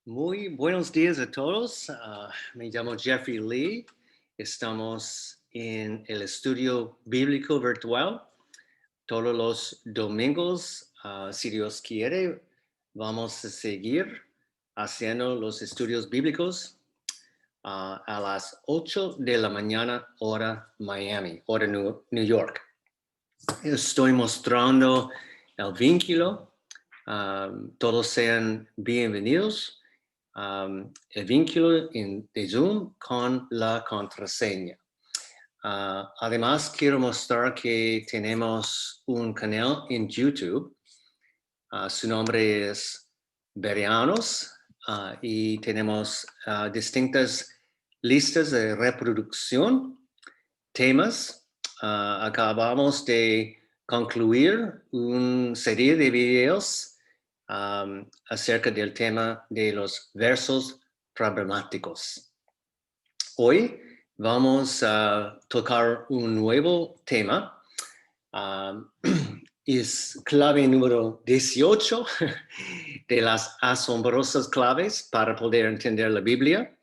Muy buenos días a todos. Me llamo Jeffrey Lee. Estamos en el estudio bíblico virtual todos los domingos. Si Dios quiere, vamos a seguir haciendo los estudios bíblicos a las 8 de la mañana, hora Miami, hora New York. Estoy mostrando el vínculo. Todos sean bienvenidos. El vínculo de Zoom con la contraseña. Además, quiero mostrar que tenemos un canal en YouTube. Su nombre es Bereanos y tenemos distintas listas de reproducción, temas. Acabamos de concluir una serie de videos acerca del tema de los versos problemáticos. Hoy vamos a tocar un nuevo tema. Es clave número 18 de las asombrosas claves para poder entender la Biblia.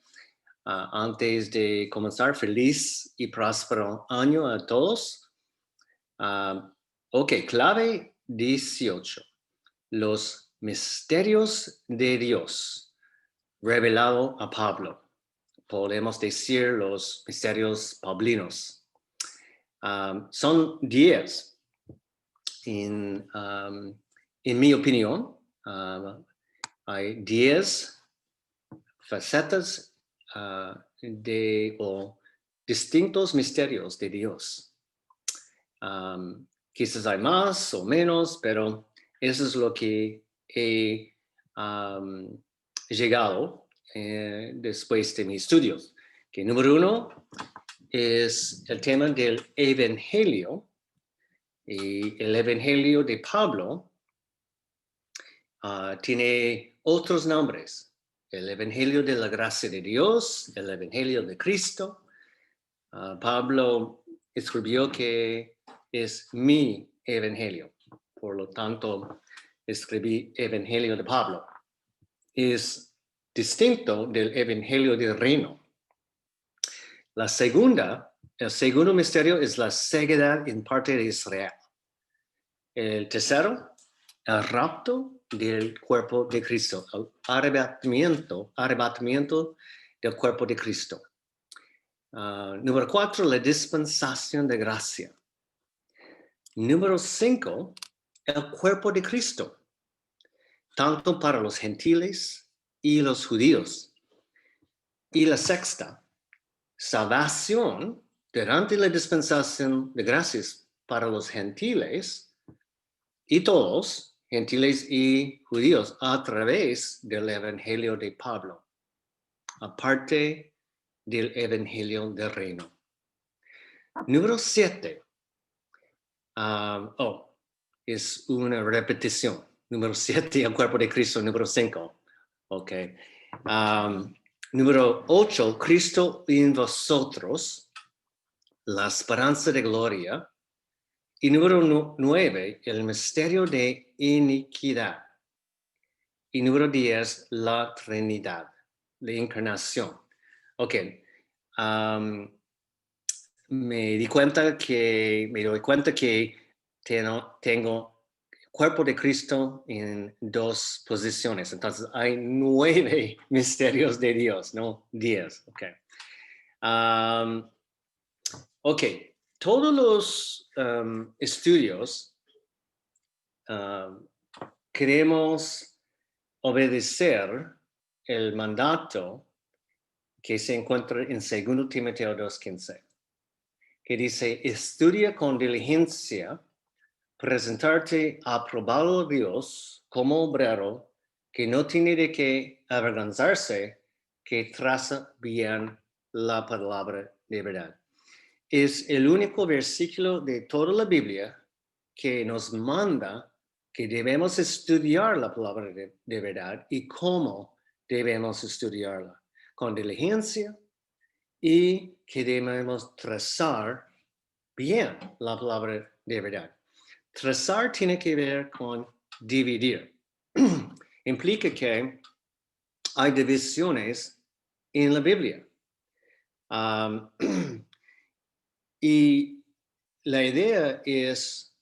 Antes de comenzar, feliz y próspero año a todos. Ok, clave 18. Los misterios de Dios revelado a Pablo. Podemos decir los misterios pablinos. Son 10. En mi opinión, hay 10 facetas o distintos misterios de Dios. Quizás hay más o menos, pero eso es lo que he llegado después de mis estudios. Que número 1 es el tema del Evangelio. Y el Evangelio de Pablo tiene otros nombres. El Evangelio de la gracia de Dios, el Evangelio de Cristo. Pablo escribió que es mi Evangelio. Por lo tanto, escribí Evangelio de Pablo. Es distinto del Evangelio del Reino. El segundo misterio es la ceguedad en parte de Israel. El tercero, el rapto del cuerpo de Cristo, el arrebatamiento del cuerpo de Cristo. Número 4, la dispensación de gracia. Número 5, el cuerpo de Cristo, tanto para los gentiles y los judíos. Y la sexta, salvación durante la dispensación de gracias para los gentiles y todos, gentiles y judíos, a través del Evangelio de Pablo, aparte del Evangelio del Reino. Número 7. Es una repetición. Número 7, el cuerpo de Cristo. Número 5. Ok. Número 8, Cristo en vosotros, la esperanza de gloria. Y número 9, el misterio de iniquidad. Y número 10, la Trinidad, la encarnación. Ok. Me doy cuenta que tengo el cuerpo de Cristo en 2 posiciones. Entonces hay 9 misterios de Dios, no 10. Ok. Ok. Todos los estudios queremos obedecer el mandato que se encuentra en 2 Timoteo 2:15, que dice: estudia con diligencia, presentarte aprobado a Dios como obrero que no tiene de qué avergonzarse, que traza bien la palabra de verdad. Es el único versículo de toda la Biblia que nos manda que debemos estudiar la palabra de verdad y cómo debemos estudiarla. Con diligencia y que debemos trazar bien la palabra de verdad. Trazar tiene que ver con dividir. Implica que hay divisiones en la Biblia. Y la idea es,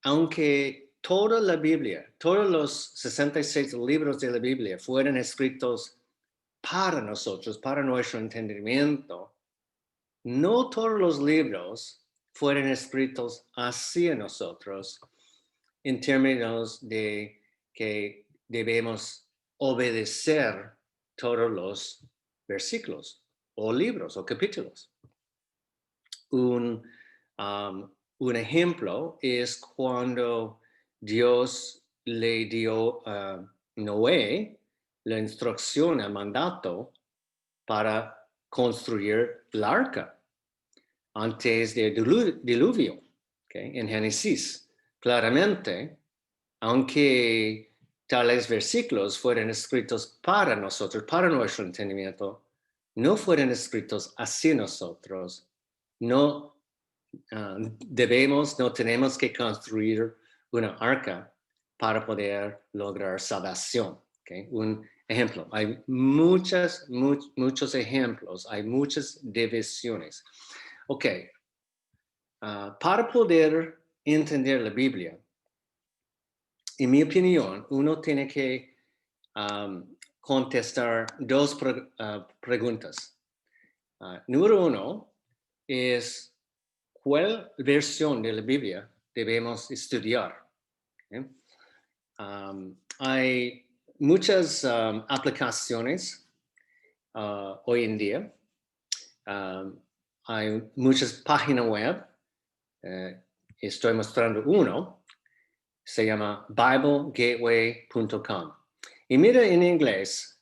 aunque toda la Biblia, todos los 66 libros de la Biblia fueron escritos para nosotros, para nuestro entendimiento, no todos los libros fueron escritos hacia nosotros en términos de que debemos obedecer todos los versículos o libros o capítulos. Un ejemplo es cuando Dios le dio a Noé la instrucción, el mandato para construir la arca antes del diluvio, ¿okay? En Génesis. Claramente, aunque tales versículos fueran escritos para nosotros, para nuestro entendimiento, no fueron escritos hacia nosotros. No no tenemos que construir una arca para poder lograr salvación. ¿Okay? Un ejemplo, hay muchos ejemplos, hay muchas divisiones. Ok, para poder entender la Biblia, en mi opinión, uno tiene que contestar dos preguntas. Número uno es, ¿cuál versión de la Biblia debemos estudiar? ¿Okay? Hay muchas aplicaciones hoy en día. Hay muchas páginas web. Estoy mostrando uno. Se llama BibleGateway.com. Y mira en inglés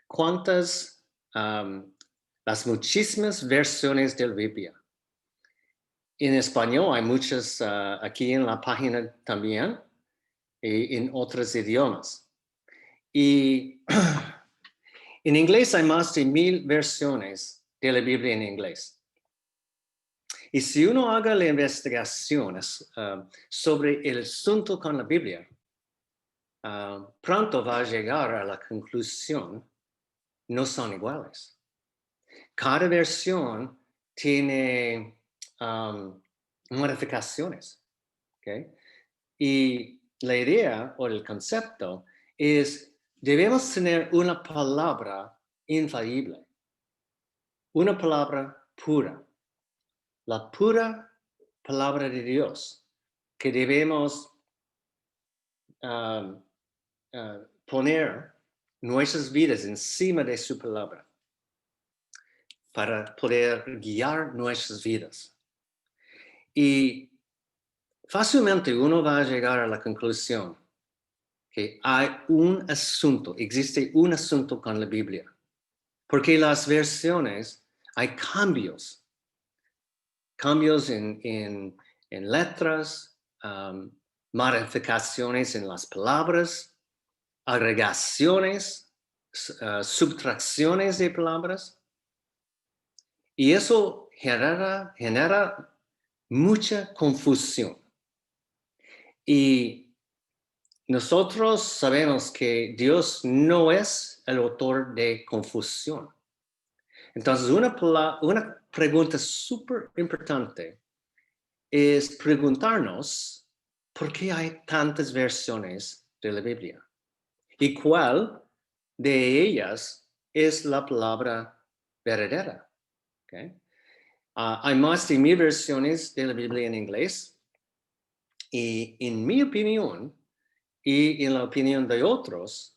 cuántas, las muchísimas versiones de la Biblia. En español hay muchas aquí en la página también, y en otros idiomas. Y en inglés hay más de 1000 versiones de la Biblia en inglés. Y si uno haga las investigaciones sobre el asunto con la Biblia, pronto va a llegar a la conclusión, no son iguales. Cada versión tiene modificaciones. ¿Okay? Y la idea o el concepto es, debemos tener una palabra infalible, una palabra pura, la pura palabra de Dios, que debemos poner nuestras vidas encima de su palabra para poder guiar nuestras vidas. Y fácilmente uno va a llegar a la conclusión que hay existe un asunto con la Biblia, porque las versiones, hay cambios en letras, modificaciones en las palabras, agregaciones, subtracciones de palabras, y eso genera mucha confusión. Y nosotros sabemos que Dios no es el autor de confusión. Entonces, una pregunta súper importante es preguntarnos por qué hay tantas versiones de la Biblia y cuál de ellas es la palabra verdadera. ¿Okay? Hay más de 1000 versiones de la Biblia en inglés y en mi opinión y en la opinión de otros,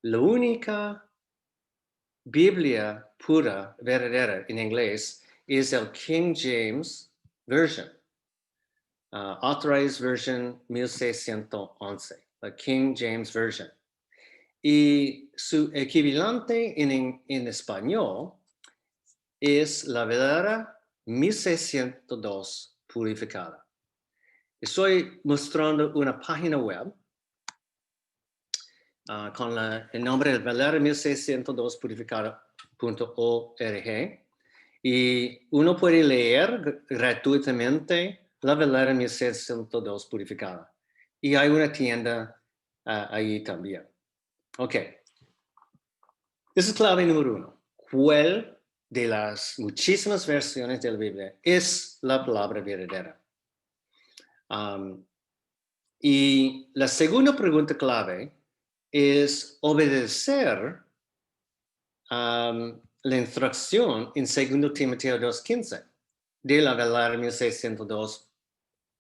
la única Biblia pura, verdadera en inglés es el King James Version, Authorized Version 1611, la King James Version. Y su equivalente en español es la verdadera 1602 purificada. Estoy mostrando una página web con el nombre de Valera 1602 purificada.org y uno puede leer gratuitamente la Valera 1602 purificada. Y hay una tienda ahí también. Ok. Esa es clave número uno. ¿Cuál de las muchísimas versiones de la Biblia es la palabra verdadera? Y la segunda pregunta clave es obedecer la instrucción en 2 Timoteo 2:15 de la Velada 1602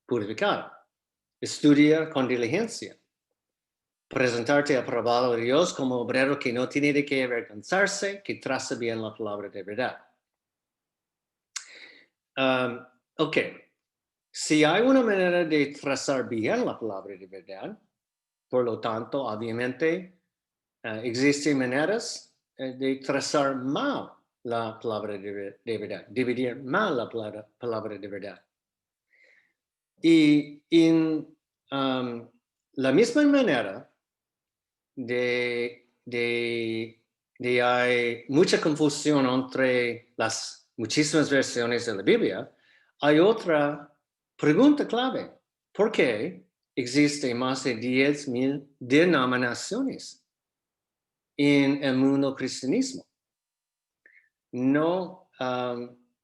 purificada. Estudia con diligencia. Presentarte aprobado a Dios como obrero que no tiene de qué avergonzarse, que traza bien la palabra de verdad. Ok, si hay una manera de trazar bien la palabra de verdad, por lo tanto, obviamente, existen maneras de trazar mal la palabra de verdad, dividir mal la palabra de verdad. Y en la misma manera de hay mucha confusión entre las muchísimas versiones de la Biblia, hay otra pregunta clave. ¿Por qué existen más de 10,000 denominaciones en el mundo cristianismo? No,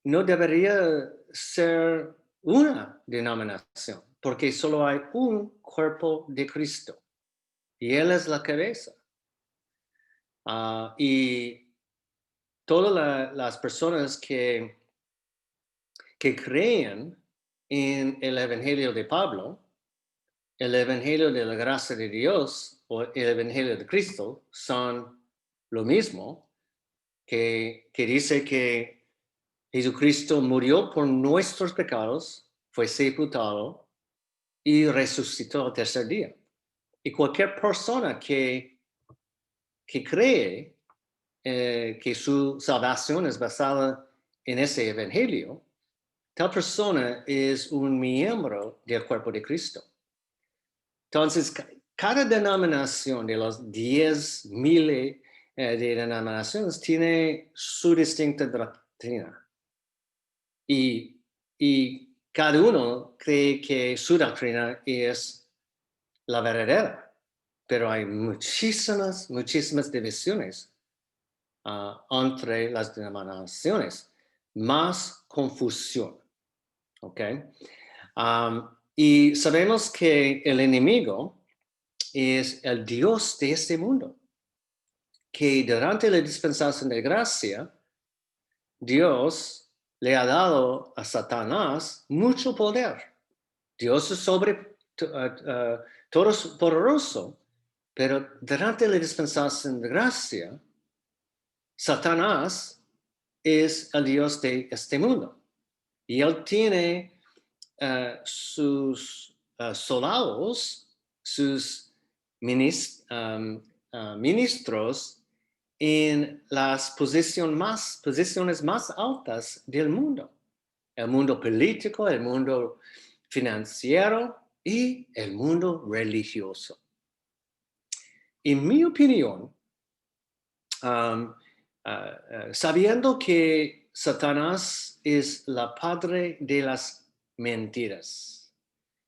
no debería ser una denominación, porque solo hay un cuerpo de Cristo y Él es la cabeza. Y todas las personas que creen en el Evangelio de Pablo, el Evangelio de la gracia de Dios o el Evangelio de Cristo son lo mismo, que dice que Jesucristo murió por nuestros pecados, fue sepultado y resucitó el tercer día. Y cualquier persona que cree que su salvación es basada en ese evangelio, tal persona es un miembro del cuerpo de Cristo. Entonces, cada denominación de los 10,000 de denominaciones tiene su distinta doctrina. Y cada uno cree que su doctrina es la verdadera, pero hay muchísimas divisiones entre las denominaciones, más confusión. ¿Ok? Y sabemos que el enemigo es el Dios de este mundo, que durante la dispensación de gracia, Dios le ha dado a Satanás mucho poder. Dios es sobre todopoderoso, pero durante la dispensación de gracia, Satanás es el Dios de este mundo. Y él tiene sus soldados, sus ministros en las posiciones más altas del mundo. El mundo político, el mundo financiero y el mundo religioso. En mi opinión, sabiendo que Satanás es la padre de las mentiras,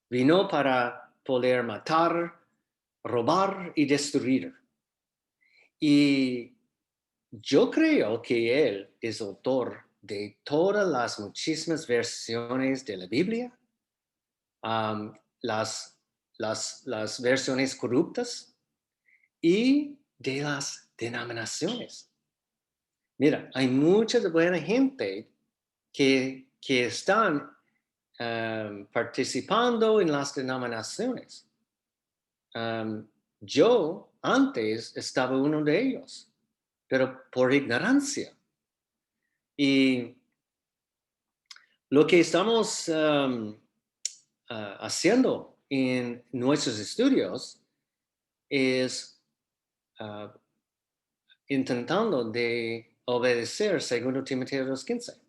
vino para poder matar, robar y destruir. Y yo creo que él es autor de todas las muchísimas versiones de la Biblia, las versiones corruptas y de las denominaciones. Mira, hay mucha buena gente que están participando en las denominaciones. Yo antes estaba uno de ellos, pero por ignorancia. Y lo que estamos haciendo en nuestros estudios es intentando de obedecer 2 Timoteo 2:15.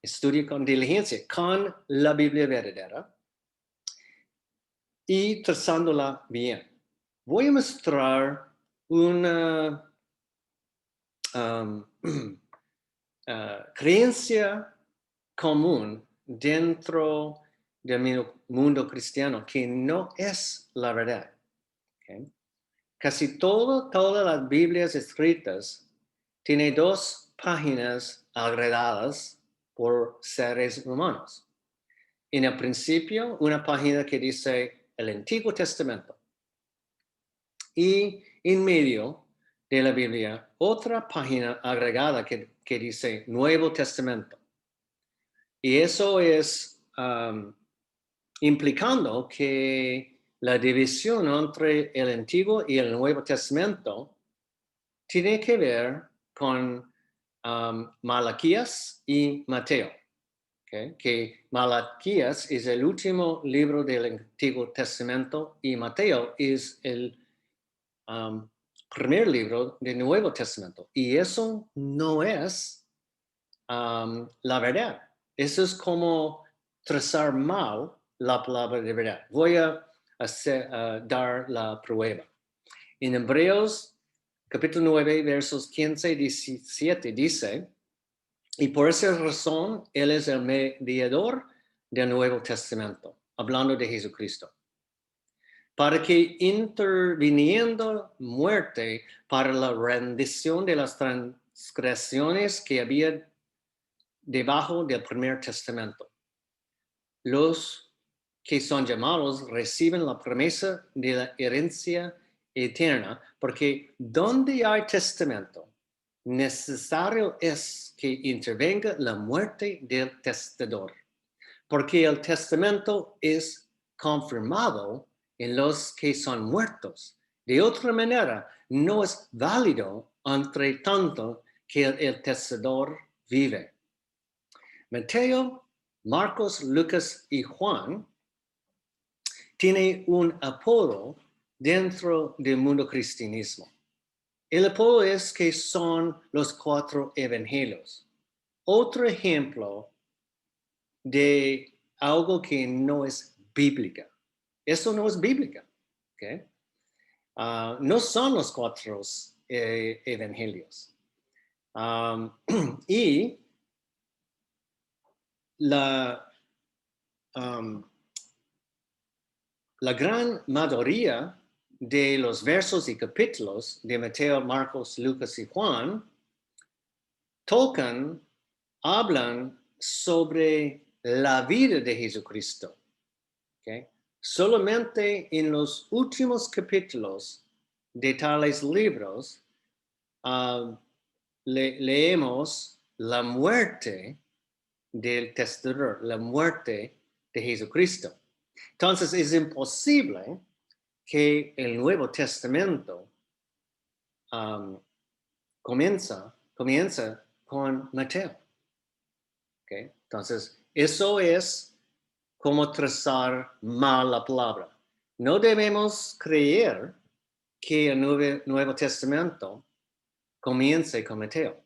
Estudia con diligencia, con la Biblia verdadera y trazándola bien. Voy a mostrar una creencia común dentro del mundo cristiano que no es la verdad. ¿Okay? casi todas las Biblias escritas tienen 2 páginas agregadas por seres humanos. En el principio, una página que dice el Antiguo Testamento. Y en medio de la Biblia, otra página agregada que dice Nuevo Testamento. Y eso es implicando que la división entre el Antiguo y el Nuevo Testamento tiene que ver con Malaquías y Mateo. Okay? Que Malaquías es el último libro del Antiguo Testamento y Mateo es el primer libro del Nuevo Testamento. Y eso no es la verdad. Eso es como trazar mal la palabra de verdad. Voy a dar la prueba. En Hebreos capítulo 9, versos 15 y 17 dice, y por esa razón Él es el mediador del Nuevo Testamento, hablando de Jesucristo, para que interviniendo muerte para la rendición de las transgresiones que había debajo del primer testamento, los que son llamados reciben la promesa de la herencia eterna, porque donde hay testamento, necesario es que intervenga la muerte del testador, porque el testamento es confirmado en los que son muertos. De otra manera, no es válido entre tanto que el testador vive. Mateo, Marcos, Lucas y Juan tienen un apodo dentro del mundo cristianismo. El apodo es que son los 4 evangelios. Otro ejemplo de algo que no es bíblica. Eso no es bíblica. ¿Okay? No son los 4 evangelios. Y la gran mayoría de los versos y capítulos de Mateo, Marcos, Lucas y Juan hablan sobre la vida de Jesucristo. ¿Okay? Solamente en los últimos capítulos de tales libros leemos la muerte del testador, la muerte de Jesucristo. Entonces es imposible que el Nuevo Testamento comienza con Mateo. ¿Okay? Entonces, eso es como trazar mal la palabra. No debemos creer que el Nuevo Testamento comience con Mateo.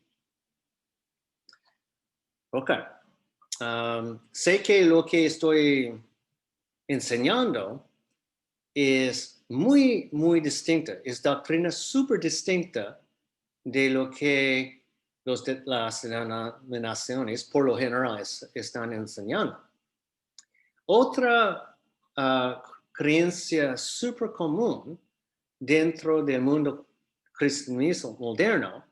Ok. Sé que lo que estoy enseñando es muy, muy distinta. Es doctrina súper distinta de lo que las denominaciones por lo general están enseñando. Otra creencia súper común dentro del mundo cristianismo moderno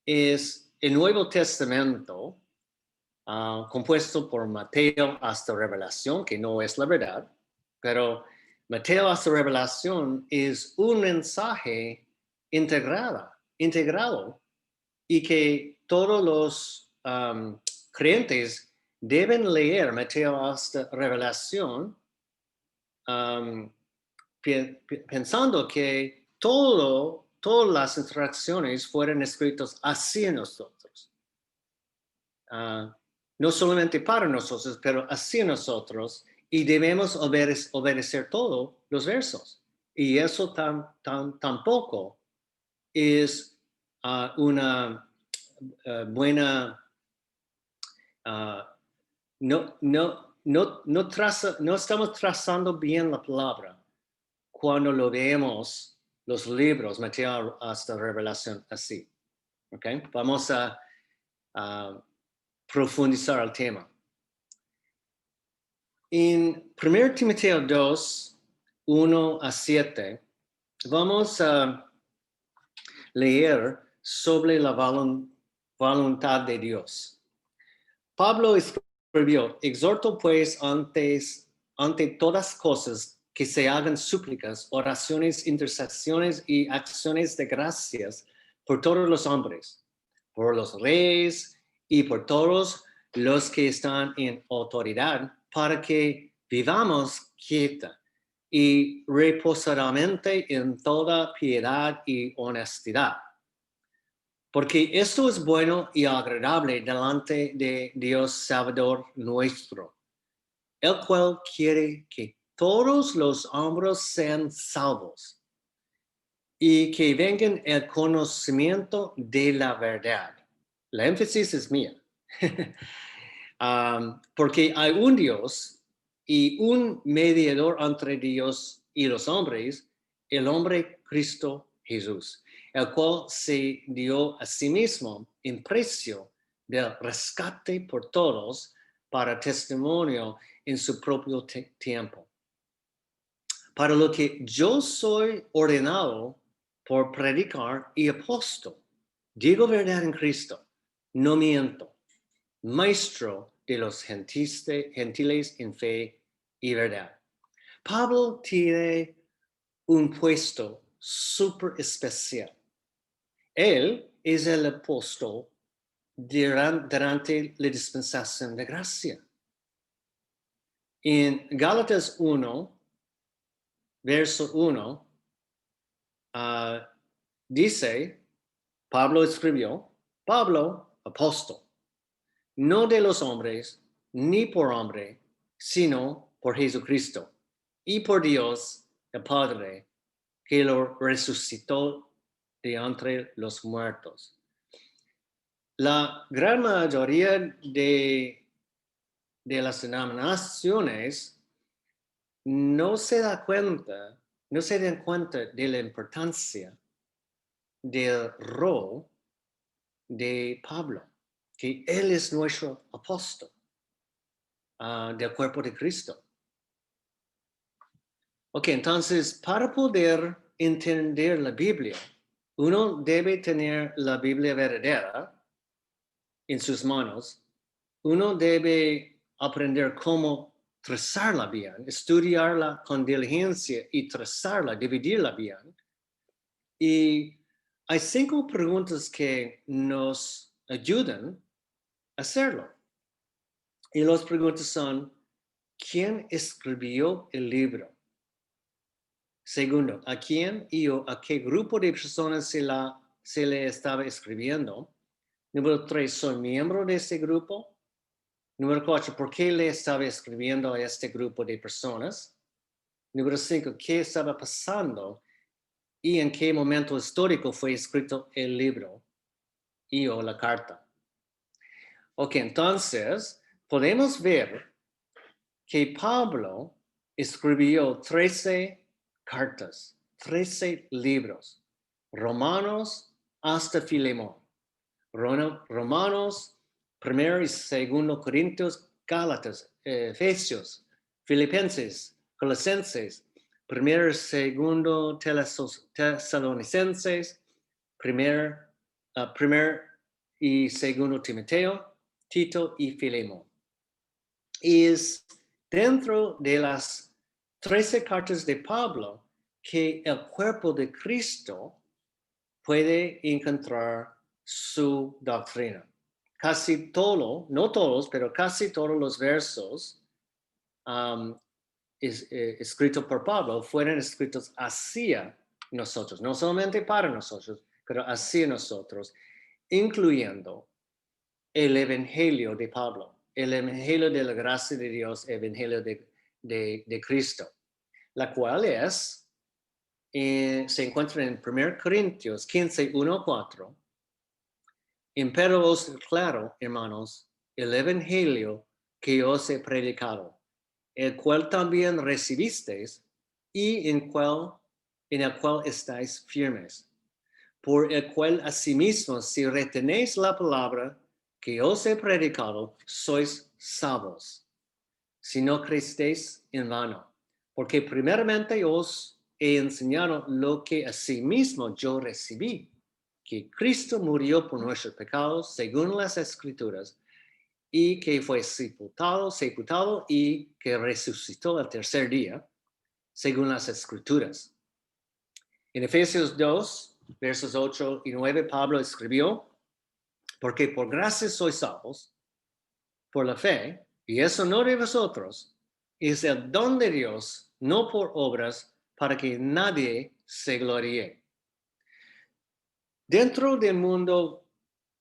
es el Nuevo Testamento compuesto por Mateo hasta Revelación, que no es la verdad, pero Mateo hasta Revelación es un mensaje integrado y que todos los creyentes deben leer Mateo hasta Revelación pensando que todas las instrucciones fueron escritas hacia nosotros. No solamente para nosotros, pero hacia nosotros, y debemos obedecer todos los versos. Y eso tampoco es una buena, no estamos trazando bien la palabra cuando lo vemos los libros, Mateo hasta Revelación así. ¿Okay? Vamos a profundizar el tema. En 1 Timoteo 2, 1 a 7, vamos a leer sobre la voluntad de Dios. Pablo escribió, exhorto pues ante todas cosas que se hagan súplicas, oraciones, intercesiones y acciones de gracias por todos los hombres, por los reyes y por todos los que están en autoridad, para que vivamos quieta y reposadamente en toda piedad y honestidad. Porque esto es bueno y agradable delante de Dios Salvador nuestro, el cual quiere que todos los hombres sean salvos y que vengan el conocimiento de la verdad. La énfasis es mía. Porque hay un Dios y un mediador entre Dios y los hombres, el hombre Cristo Jesús, el cual se dio a sí mismo en precio del rescate por todos para testimonio en su propio tiempo. Para lo que yo soy ordenado por predicar y apóstol, digo verdad en Cristo, no miento, maestro de los gentiles en fe y verdad. Pablo tiene un puesto súper especial. Él es el apóstol durante la dispensación de gracia. En Gálatas 1, verso 1, dice, Pablo escribió, Pablo, apóstol, no de los hombres, ni por hombre, sino por Jesucristo y por Dios el Padre, que lo resucitó de entre los muertos. La gran mayoría de las denominaciones no se dan cuenta de la importancia del rol de Pablo, que él es nuestro apóstol del cuerpo de Cristo. Ok, entonces, para poder entender la Biblia, uno debe tener la Biblia verdadera en sus manos. Uno debe aprender cómo trazarla bien, estudiarla con diligencia y trazarla, dividirla bien. Y hay 5 preguntas que nos ayudan a hacerlo. Y las preguntas son, ¿quién escribió el libro? Segundo, ¿a quién y a qué grupo de personas se le estaba escribiendo? Número 3, ¿soy miembro de ese grupo? Número 4, ¿por qué le estaba escribiendo a este grupo de personas? Número 5, ¿qué estaba pasando y en qué momento histórico fue escrito el libro y o la carta? Ok, entonces podemos ver que Pablo escribió 13 cartas, 13 libros, Romanos hasta Filemón, Romanos, 1 y 2 Corintios, Gálatas, Efesios, Filipenses, Colosenses, 1 y 2 Tesalonicenses, 1 y 2 Timoteo, Tito y Filemón. Y es dentro de las 13 cartas de Pablo que el cuerpo de Cristo puede encontrar su doctrina. Casi todo, no todos, pero casi todos los versos escritos por Pablo fueron escritos hacia nosotros, no solamente para nosotros, pero hacia nosotros, incluyendo el Evangelio de Pablo, el Evangelio de la gracia de Dios, el Evangelio de Cristo, la cual se encuentra en 1 Corintios 15, 1, 4. Empero os declaro, hermanos, el Evangelio que os he predicado, el cual también recibisteis y en el cual estáis firmes, por el cual asimismo, si retenéis la palabra que os he predicado, sois salvos, si no creéis en vano. Porque primeramente os he enseñado lo que asimismo yo recibí, que Cristo murió por nuestros pecados según las Escrituras, y que fue sepultado y que resucitó al tercer día, según las Escrituras. En Efesios 2, versos 8 y 9, Pablo escribió, porque por gracia sois salvos, por la fe, y eso no de vosotros, es el don de Dios, no por obras, para que nadie se gloríe. Dentro del mundo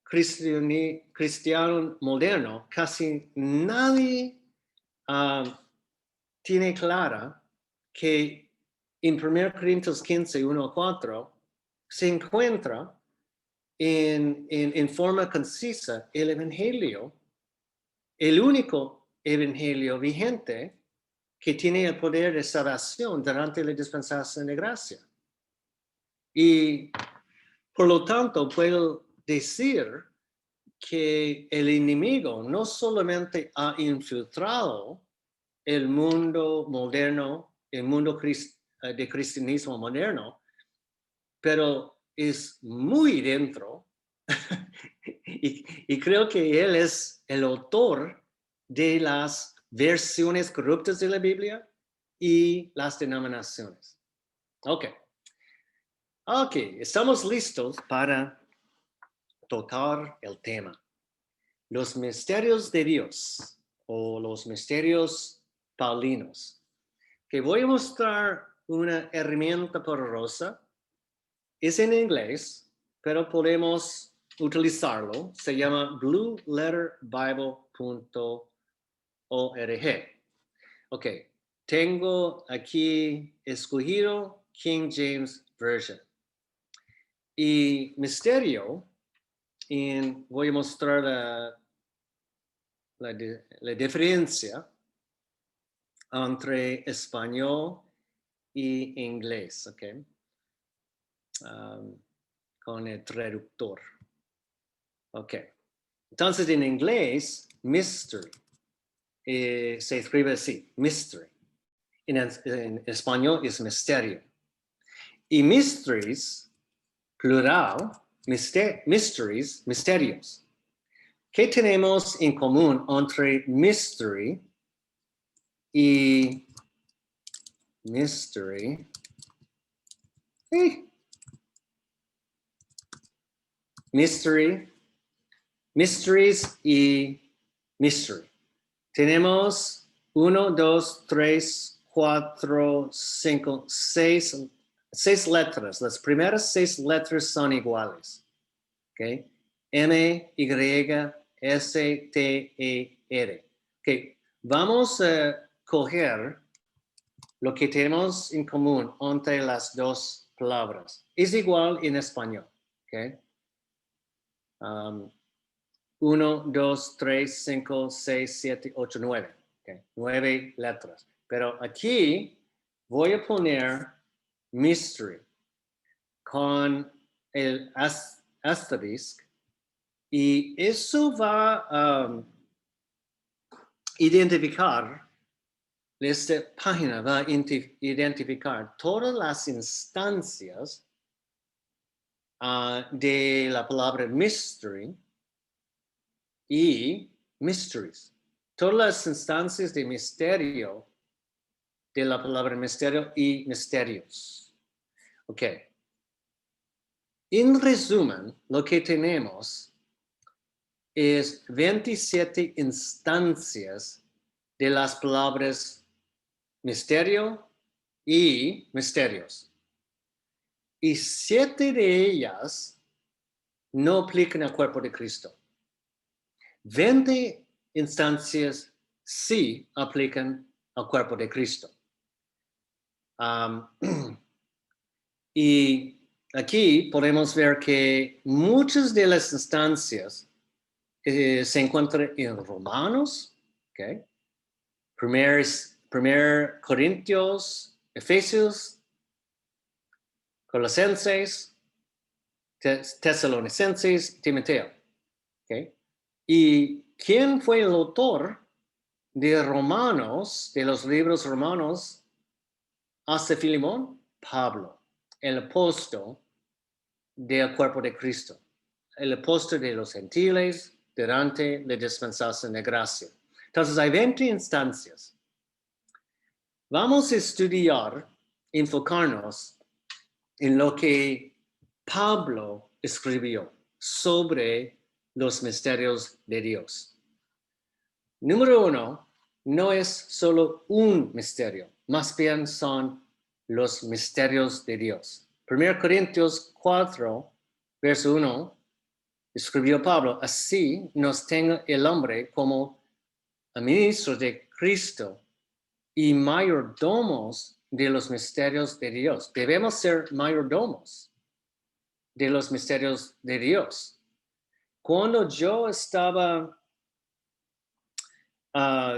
cristiano moderno, casi nadie tiene clara que en 1 Corintios 15, 1 a 4, se encuentra en forma concisa el Evangelio, el único Evangelio vigente que tiene el poder de salvación durante la dispensación de gracia. Y por lo tanto, puedo decir que el enemigo no solamente ha infiltrado el mundo moderno, el mundo de cristianismo moderno, pero es muy dentro y creo que él es el autor de las versiones corruptas de la Biblia y las denominaciones. Ok, estamos listos para tocar el tema. Los misterios de Dios o los misterios paulinos, que voy a mostrar una herramienta poderosa. Es en inglés, pero podemos utilizarlo. Se llama blueletterbible.org. Ok, tengo aquí escogido King James Version. Y misterio, voy a mostrar la diferencia entre español y inglés, ¿ok? Con el traductor. Ok. Entonces, en inglés, mystery se escribe así, mystery. En español es misterio. Y mysteries, plural, mysteries, misterios. ¿Qué tenemos en común entre mystery y mystery? Mystery, mysteries y mystery. Tenemos 1, 2, 3, 4, 5, 6 letras. Las primeras 6 letras son iguales. ¿Okay? M, Y, S, T, E, R. Okay. Vamos a coger lo que tenemos en común entre las dos palabras. Es igual en español. Okay? 1, 2, 3, 5, 6, 7, 8, 9. Okay. 9 letras. Pero aquí voy a poner mystery con el asterisk y eso va a identificar, esta página va a identificar todas las instancias de la palabra mystery y mysteries. Todas las instancias de misterio de la palabra misterio y misterios. Ok. En resumen, lo que tenemos es 27 instancias de las palabras misterio y misterios. Y 7 de ellas no aplican al cuerpo de Cristo. 20 instancias sí aplican al cuerpo de Cristo. Y aquí podemos ver que muchas de las instancias se encuentran en Romanos, okay? Primer Corintios, Efesios, Colosenses, Tesalonicenses, Timoteo. Okay? ¿Y quién fue el autor de Romanos, de los libros romanos, hasta Filemón? Pablo, el apóstol del cuerpo de Cristo, el apóstol de los gentiles durante la dispensación de gracia. Entonces, hay 20 instancias. Vamos a estudiar, enfocarnos en lo que Pablo escribió sobre los misterios de Dios. Número 1, no es solo un misterio, más bien son los misterios de Dios. 1 Corintios 4, verso 1, escribió Pablo, así nos tenga el hombre como ministro de Cristo y mayordomos de los misterios de Dios. Debemos ser mayordomos de los misterios de Dios. Cuando yo estaba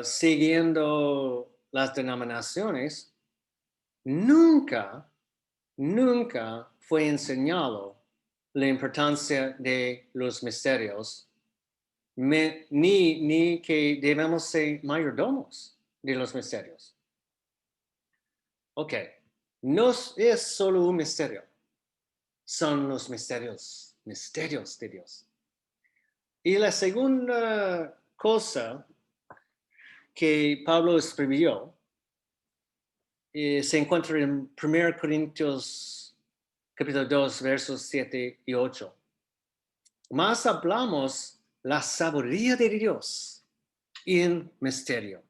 siguiendo las denominaciones, nunca fue enseñado la importancia de los misterios, ni que debemos ser mayordomos de los misterios. Ok, no es solo un misterio, son los misterios de Dios. Y la segunda cosa que Pablo escribió se encuentra en 1 Corintios capítulo 2, versos 7 y 8. Más hablamos la sabiduría de Dios en misterio.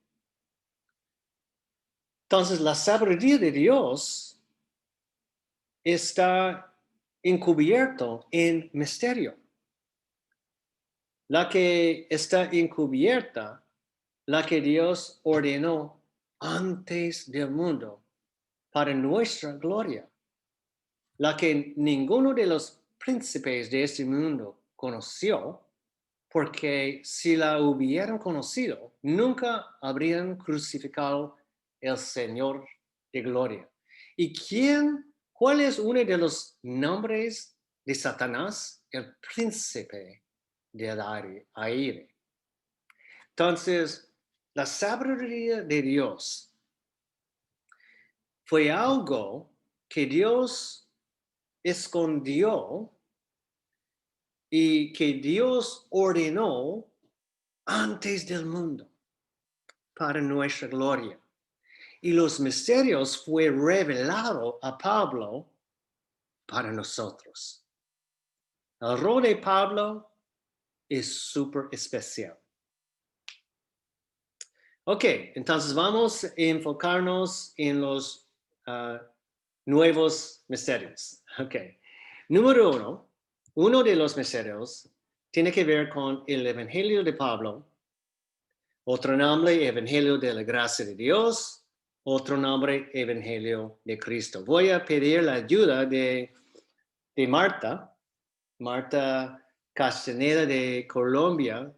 Entonces, la sabiduría de Dios está encubierto en misterio. La que está encubierta, la que Dios ordenó antes del mundo para nuestra gloria, la que ninguno de los príncipes de este mundo conoció, porque si la hubieran conocido, nunca habrían crucificado al Señor de gloria. ¿Y cuál es uno de los nombres de Satanás? El príncipe del aire. Entonces, la sabiduría de Dios fue algo que Dios escondió y que Dios ordenó antes del mundo para nuestra gloria. Y los misterios fue revelado a Pablo para nosotros. El rol de Pablo es súper especial. Ok, entonces vamos a enfocarnos en los nuevos misterios. Ok, número uno de los misterios tiene que ver con el Evangelio de Pablo, otro nombre, Evangelio de la gracia de Dios, otro nombre, Evangelio de Cristo. Voy a pedir la ayuda de Marta Castaneda de Colombia,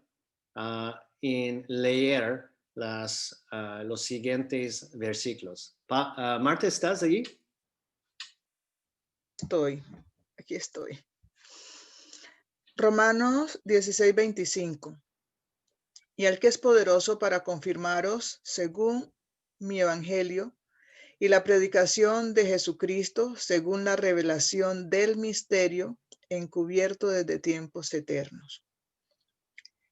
en leer los siguientes versículos. Marta, ¿estás allí? Aquí estoy. Romanos 16:25. Y al que es poderoso para confirmaros según mi evangelio y la predicación de Jesucristo según la revelación del misterio encubierto desde tiempos eternos.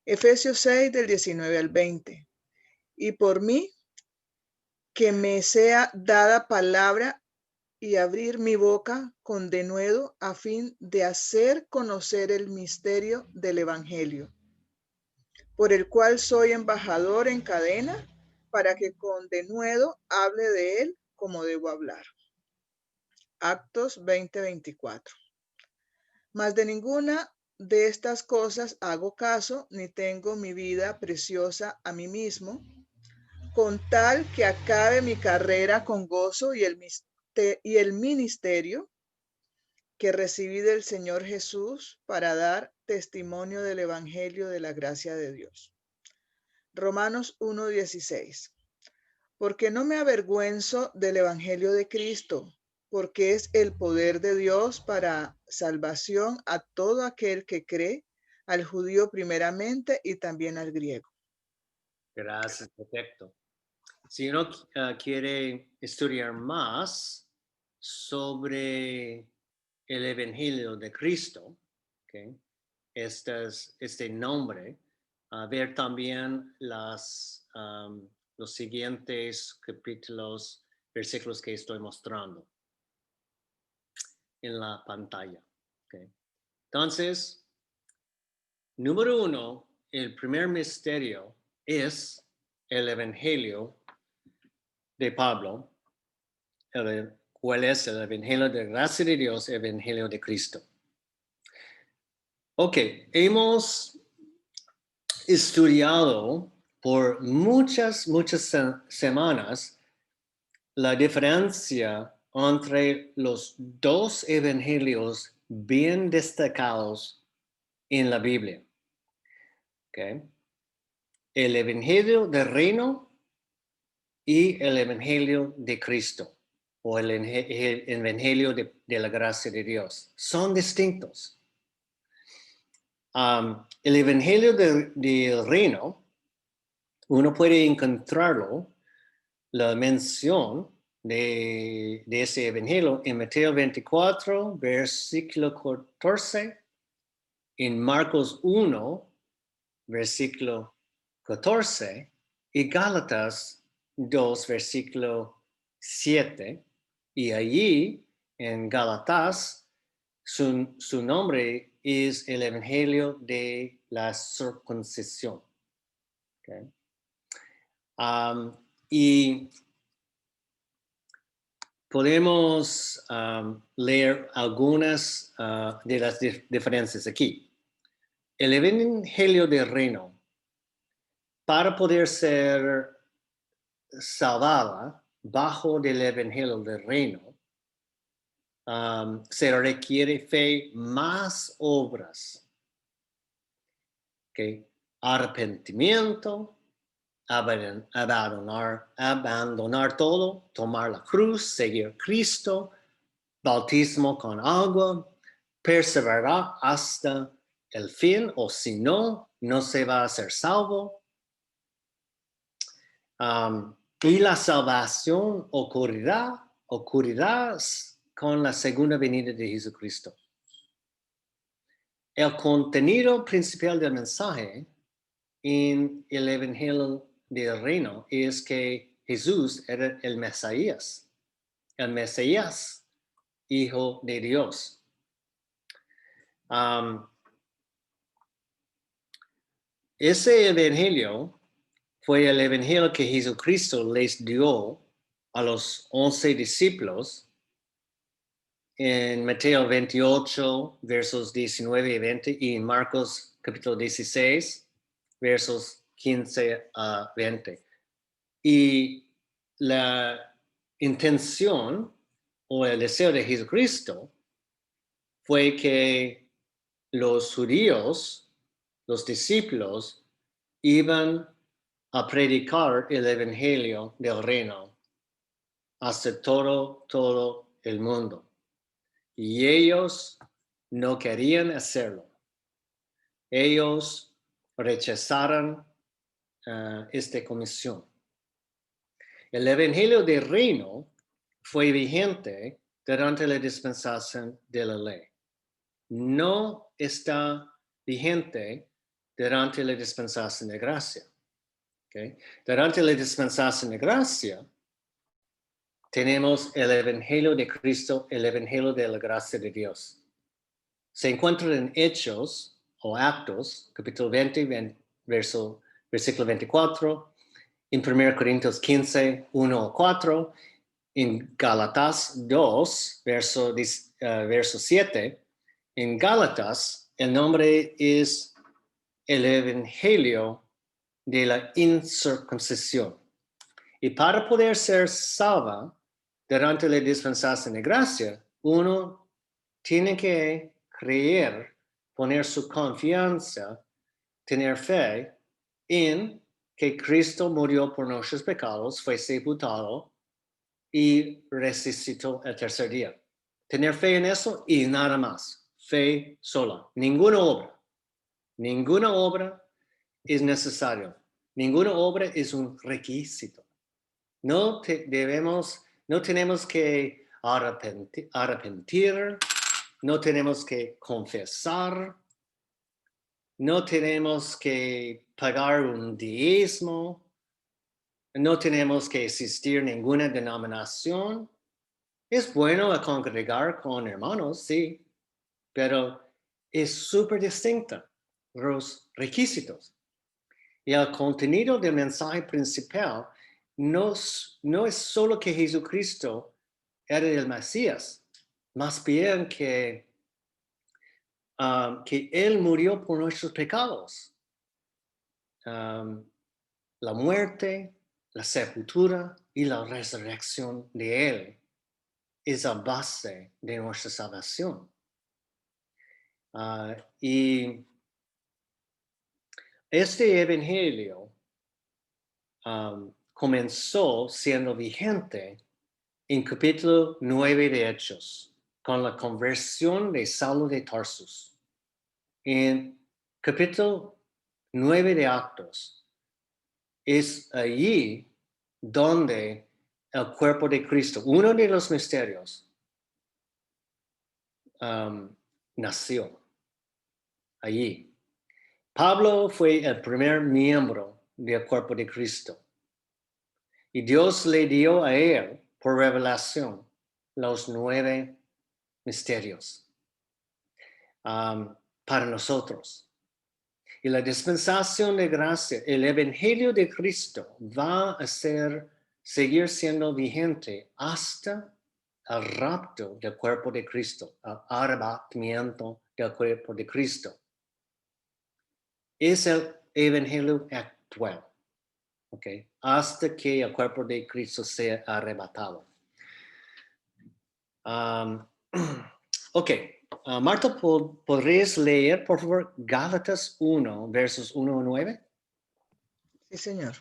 Efesios 6 del 19 al 20. Y por mí, que me sea dada palabra y abrir mi boca con denuedo a fin de hacer conocer el misterio del evangelio, por el cual soy embajador en cadena, para que con denuedo hable de él como debo hablar. Actos 20:24. Mas de ninguna de estas cosas hago caso, ni tengo mi vida preciosa a mí mismo, con tal que acabe mi carrera con gozo y el ministerio que recibí del Señor Jesús para dar testimonio del Evangelio de la gracia de Dios. Romanos 1:16. Porque no me avergüenzo del Evangelio de Cristo, porque es el poder de Dios para salvación a todo aquel que cree, al judío primeramente y también al griego. Gracias, perfecto. Si uno quiere estudiar más sobre el Evangelio de Cristo, ¿okay? Este nombre, ver también los siguientes capítulos, versículos que estoy mostrando en la pantalla. ¿Okay? Entonces, número 1, el primer misterio es el Evangelio de Pablo, cuál es el Evangelio de gracia de Dios, el Evangelio de Cristo. Ok, hemos estudiado por muchas semanas la diferencia entre los dos evangelios bien destacados en la Biblia. Okay. El evangelio del reino y el evangelio de Cristo, o el evangelio de la gracia de Dios. Son distintos. El evangelio del reino, uno puede encontrarlo, la mención de ese evangelio en Mateo 24, versículo 14, en Marcos 1, versículo 14, y Gálatas 2, versículo 7, y allí en Gálatas su nombre es el evangelio de la circuncisión. Okay. Y podemos leer algunas de las diferencias aquí. El evangelio del reino, para poder ser salvada bajo del evangelio del reino, se requiere fe más obras. Okay. Arrepentimiento, abandonar todo, tomar la cruz, seguir a Cristo, bautismo con agua, perseverar hasta el fin, o si no, no se va a ser salvo. Y la salvación ocurrirá con la segunda venida de Jesucristo. El contenido principal del mensaje en el Evangelio del Reino es que Jesús era el Mesías, Hijo de Dios. Ese Evangelio fue el Evangelio que Jesucristo les dio a los 11 discípulos en Mateo 28, versos 19 y 20, y en Marcos capítulo 16, versos 15 a 20. Y la intención o el deseo de Jesucristo fue que los judíos, los discípulos, iban a predicar el evangelio del reino hasta todo el mundo. Y ellos no querían hacerlo. Ellos rechazaron esta comisión. El evangelio del reino fue vigente durante la dispensación de la ley. No está vigente durante la dispensación de gracia. Okay. Durante la dispensación de gracia, tenemos el Evangelio de Cristo, el Evangelio de la gracia de Dios. Se encuentra en Hechos o Actos, capítulo 20, versículo 24, en 1 Corintios 15, 1 4, en Gálatas 2, verso 7. En Gálatas, el nombre es el Evangelio de la incircuncisión. Y para poder ser salva durante la dispensación de gracia, uno tiene que creer, poner su confianza, tener fe en que Cristo murió por nuestros pecados, fue sepultado y resucitó el tercer día. Tener fe en eso y nada más. Fe sola. Ninguna obra es necesaria. Ninguna obra es un requisito. No tenemos que arrepentir, no tenemos que confesar, no tenemos que pagar un diezmo, no tenemos que asistir a ninguna denominación. Es bueno a congregar con hermanos, sí, pero es súper distinta los requisitos. Y el contenido del mensaje principal no es solo que Jesucristo era el Mesías, más bien que Él murió por nuestros pecados. La muerte, la sepultura y la resurrección de Él es la base de nuestra salvación. Y este evangelio comenzó siendo vigente en capítulo 9 de Hechos, con la conversión de Saulo de Tarsus. En capítulo 9 de Actos, es allí donde el cuerpo de Cristo, uno de los misterios, nació. Allí. Pablo fue el primer miembro del cuerpo de Cristo. Y Dios le dio a él, por revelación, los 9 misterios para nosotros. Y la dispensación de gracia, el evangelio de Cristo va a seguir siendo vigente hasta el rapto del cuerpo de Cristo, el arrebatamiento del cuerpo de Cristo. Es el evangelio actual, ¿ok? Hasta que el cuerpo de Cristo sea arrebatado. Ok, Marta, ¿podrías leer, por favor, Gálatas 1, versos 1 a 9? Sí, señor.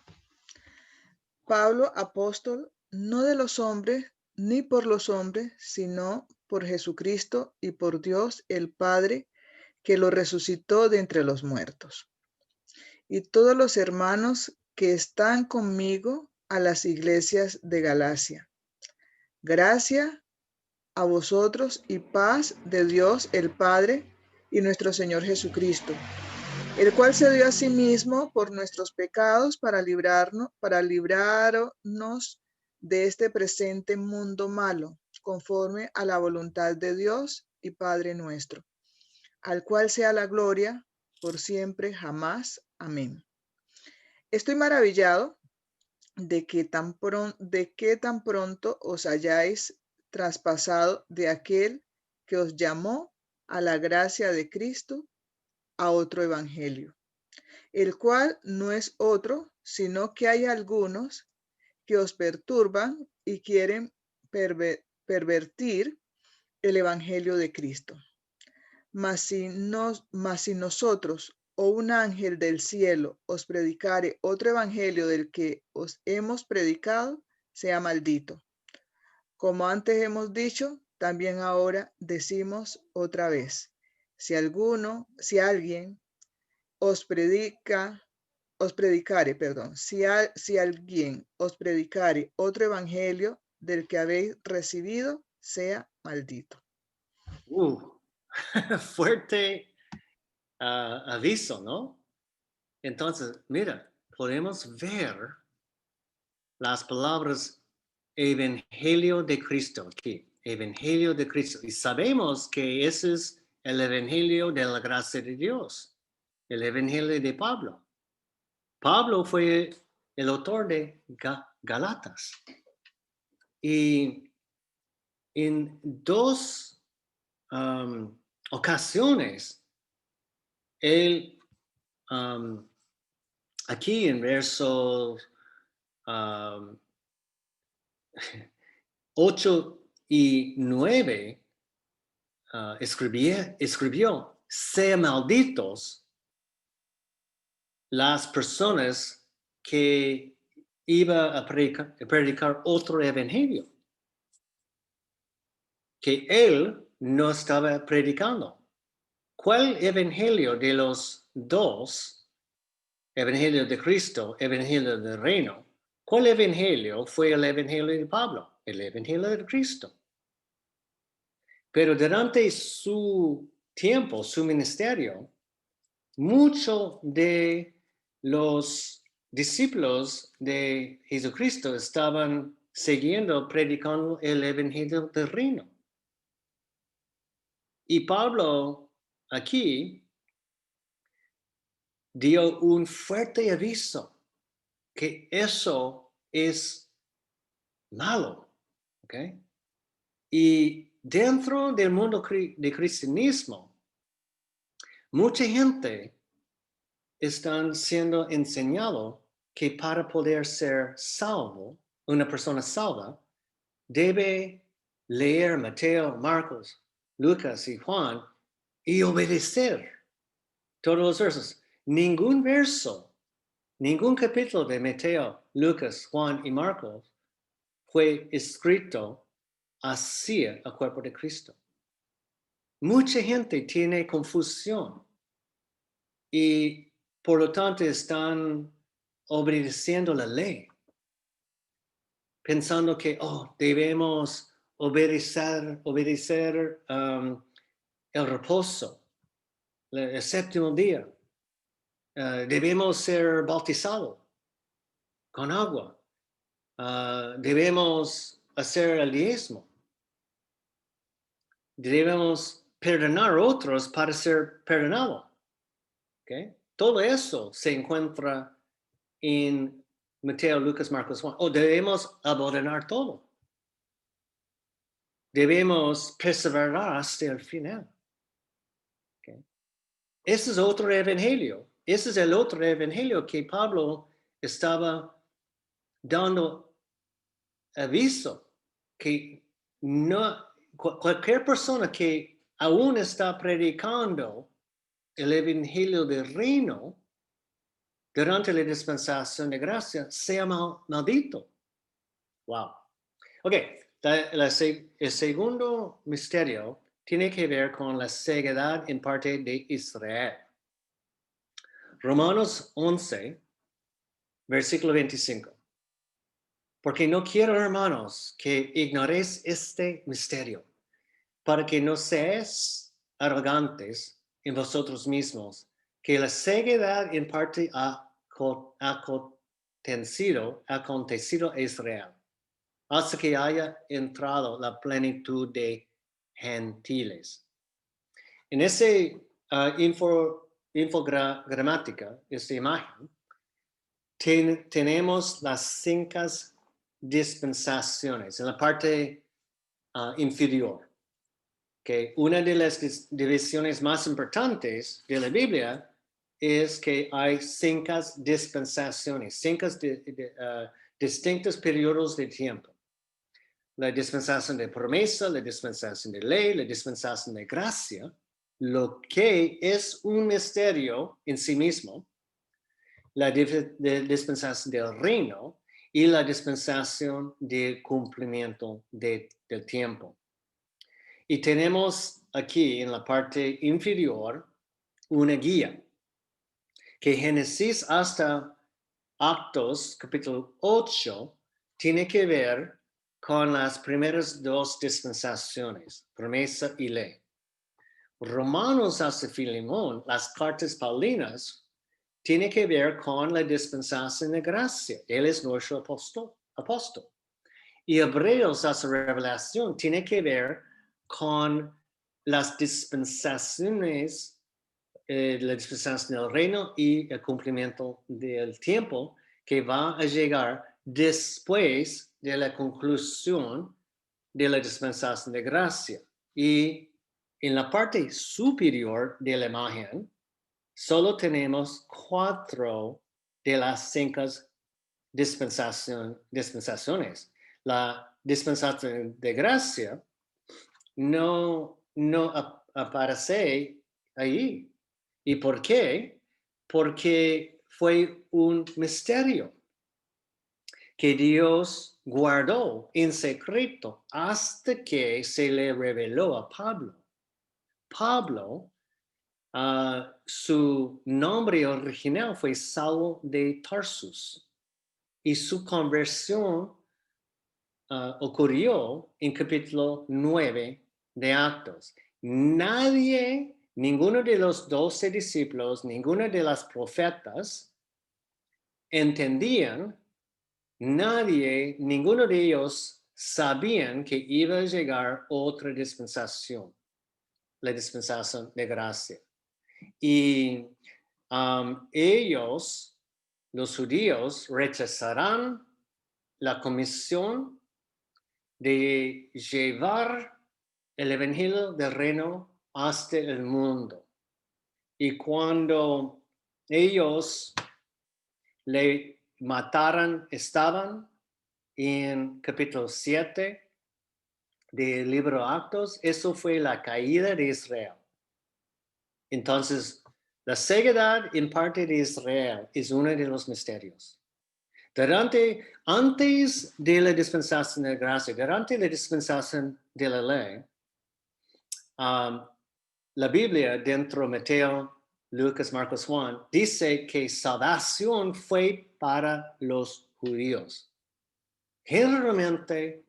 Pablo, apóstol, no de los hombres, ni por los hombres, sino por Jesucristo y por Dios el Padre, que lo resucitó de entre los muertos. Y todos los hermanos que están conmigo a las iglesias de Galacia. Gracia a vosotros y paz de Dios el Padre y nuestro Señor Jesucristo, el cual se dio a sí mismo por nuestros pecados para librarnos de este presente mundo malo, conforme a la voluntad de Dios y Padre nuestro, al cual sea la gloria por siempre, jamás. Amén. Estoy maravillado de que tan pronto os hayáis traspasado de aquel que os llamó a la gracia de Cristo a otro evangelio, el cual no es otro, sino que hay algunos que os perturban y quieren pervertir el evangelio de Cristo. Mas si nosotros o un ángel del cielo os predicare otro evangelio del que os hemos predicado, sea maldito. Como antes hemos dicho, también ahora decimos otra vez, si alguien os alguien os predicare otro evangelio del que habéis recibido, sea maldito. Fuerte aviso, ¿no? Entonces, mira, podemos ver las palabras Evangelio de Cristo aquí, Evangelio de Cristo. Y sabemos que ese es el Evangelio de la gracia de Dios, el Evangelio de Pablo. Pablo fue el autor de Galatas. Y en 2 ocasiones, él, aquí en versos 8 y 9, escribió, sean malditos las personas que iba a predicar otro evangelio, que él no estaba predicando. ¿Cuál evangelio de los dos, evangelio de Cristo, evangelio del reino, cuál evangelio fue el evangelio de Pablo? El evangelio de Cristo. Pero durante su tiempo, su ministerio, muchos de los discípulos de Jesucristo estaban siguiendo, predicando el evangelio del reino. Y Pablo aquí dio un fuerte aviso que eso es malo, ¿ok? Y dentro del mundo de cristianismo, mucha gente están siendo enseñado que para poder ser salvo, una persona salva, debe leer Mateo, Marcos, Lucas y Juan y obedecer todos los versos. Ningún verso, ningún capítulo de Mateo, Lucas, Juan y Marcos fue escrito hacia el cuerpo de Cristo. Mucha gente tiene confusión y por lo tanto están obedeciendo la ley, pensando que debemos obedecer el reposo, el séptimo día. Debemos ser bautizados con agua. Debemos hacer el diezmo. Debemos perdonar a otros para ser perdonados. ¿Okay? Todo eso se encuentra en Mateo, Lucas, Marcos, Juan. Debemos abandonar todo. Debemos perseverar hasta el final. ¿Okay? Ese es otro evangelio. Ese es el otro evangelio que Pablo estaba dando aviso que cualquier persona que aún está predicando el evangelio del reino durante la dispensación de gracia sea maldito. Wow. Ok, el segundo misterio tiene que ver con la ceguedad en parte de Israel. Romanos 11, versículo 25. Porque no quiero, hermanos, que ignoréis este misterio, para que no seáis arrogantes en vosotros mismos, que la ceguedad en parte ha acontecido a Israel, hasta que haya entrado la plenitud de gentiles. En ese infogramática, esta imagen, tenemos las 5 dispensaciones en la parte inferior. Que una de las divisiones más importantes de la Biblia es que hay 5 dispensaciones, 5 distintos periodos de tiempo. La dispensación de promesa, la dispensación de ley, la dispensación de gracia, lo que es un misterio en sí mismo, la dispensación del reino y la dispensación del cumplimiento del tiempo. Y tenemos aquí en la parte inferior una guía que Génesis hasta Actos capítulo 8 tiene que ver con las primeras 2 dispensaciones, promesa y ley. Romanos hasta Filemón, las cartas paulinas, tiene que ver con la dispensación de gracia. Él es nuestro apóstol. Y Hebreos hasta Revelación tiene que ver con las dispensaciones, la dispensación del reino y el cumplimiento del tiempo que va a llegar después de la conclusión de la dispensación de gracia. Y en la parte superior de la imagen, solo tenemos 4 de las 5 dispensaciones. La dispensación de gracia no aparece ahí. ¿Y por qué? Porque fue un misterio que Dios guardó en secreto hasta que se le reveló a Pablo. Pablo, su nombre original fue Saulo de Tarsus y su conversión ocurrió en capítulo 9 de Actos. Nadie, ninguno de los 12 discípulos, ninguno de las profetas entendían, ninguno de ellos sabían que iba a llegar otra dispensación, la dispensación de gracia. Y ellos, los judíos, rechazarán la comisión de llevar el evangelio del reino hasta el mundo. Y cuando ellos le mataron, estaban en capítulo 7 del libro de Actos, eso fue la caída de Israel. Entonces, la ceguedad en parte de Israel es uno de los misterios. Antes de la dispensación de gracia, durante la dispensación de la ley, la Biblia, dentro de Mateo, Lucas, Marcos, Juan, dice que salvación fue para los judíos. Generalmente,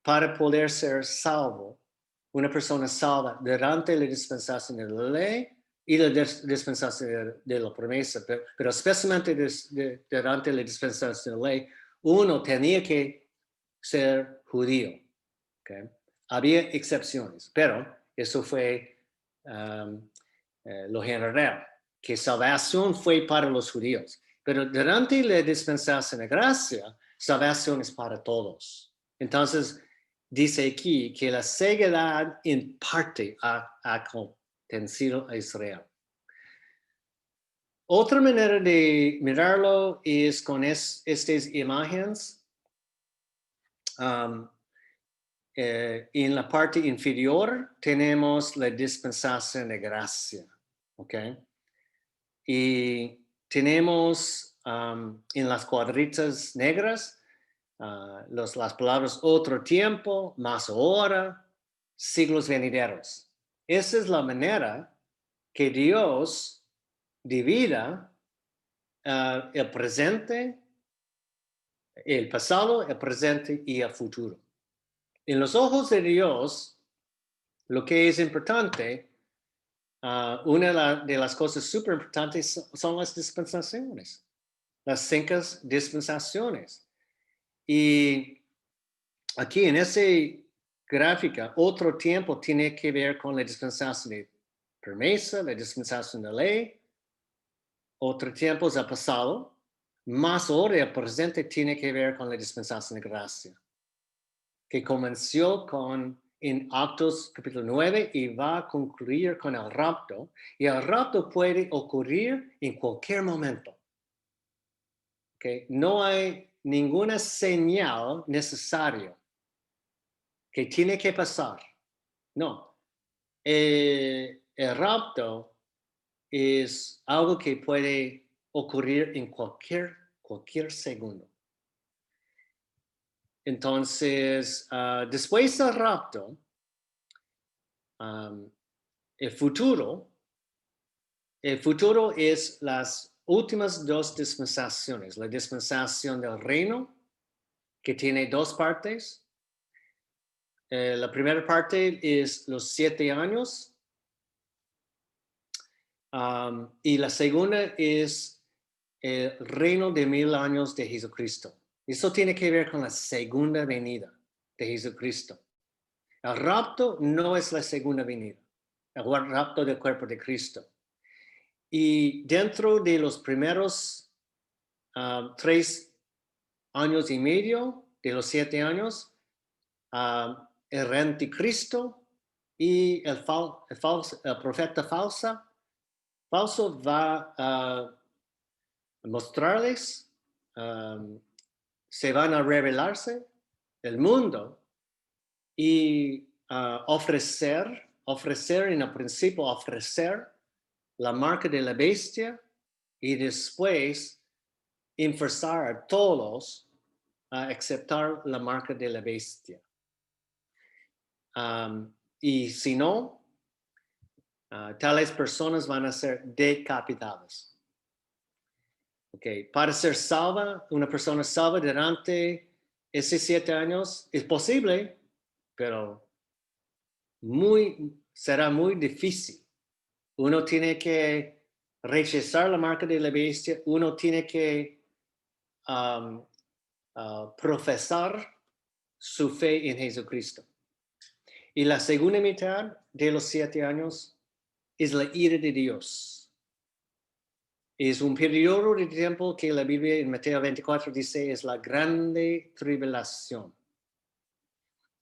para poder ser salvo, una persona salva durante la dispensación de la ley y la dispensación de la promesa, pero especialmente durante la dispensación de la ley, uno tenía que ser judío. ¿Okay? Había excepciones, pero eso fue lo general, que salvación fue para los judíos. Pero durante la dispensación de gracia, salvación es para todos. Entonces, dice aquí que la ceguedad en parte ha acontecido a Israel. Otra manera de mirarlo es con estas imágenes. En la parte inferior tenemos la dispensación de gracia, ¿ok? Y tenemos en las cuadritas negras las palabras otro tiempo, más ahora, siglos venideros. Esa es la manera que Dios divida el presente, el pasado, el presente y el futuro. En los ojos de Dios, lo que es importante, una de las cosas súper importantes son las dispensaciones, las 5 dispensaciones. Y aquí en esa gráfica, otro tiempo tiene que ver con la dispensación de promesa, la dispensación de ley. Otro tiempo es el pasado. Más ahora el presente tiene que ver con la dispensación de gracia, que comenzó en Actos capítulo 9 y va a concluir con el rapto. Y el rapto puede ocurrir en cualquier momento. ¿Okay? No hay ninguna señal necesaria que tiene que pasar. No. El rapto es algo que puede ocurrir en cualquier segundo. Entonces, después del rapto, el futuro es las últimas 2 dispensaciones. La dispensación del reino, que tiene 2 partes. La primera parte es los 7 años. Y la segunda es el reino de 1000 años de Jesucristo. Eso tiene que ver con la segunda venida de Jesucristo. El rapto no es la segunda venida. El rapto del cuerpo de Cristo. Y dentro de los primeros 3 años y medio, de los 7 años, el anticristo y el profeta falso va a mostrarles, se van a revelarse el mundo y ofrecer en el principio, ofrecer la marca de la bestia y después forzar a todos a aceptar la marca de la bestia. Y si no, tales personas van a ser decapitadas. Okay. Para ser salva, una persona salva durante esos 7 años es posible, pero será muy difícil. Uno tiene que rechazar la marca de la bestia, uno tiene que profesar su fe en Jesucristo. Y la segunda mitad de los 7 años es la ira de Dios. Es un periodo de tiempo que la Biblia en Mateo 24 dice es la grande tribulación.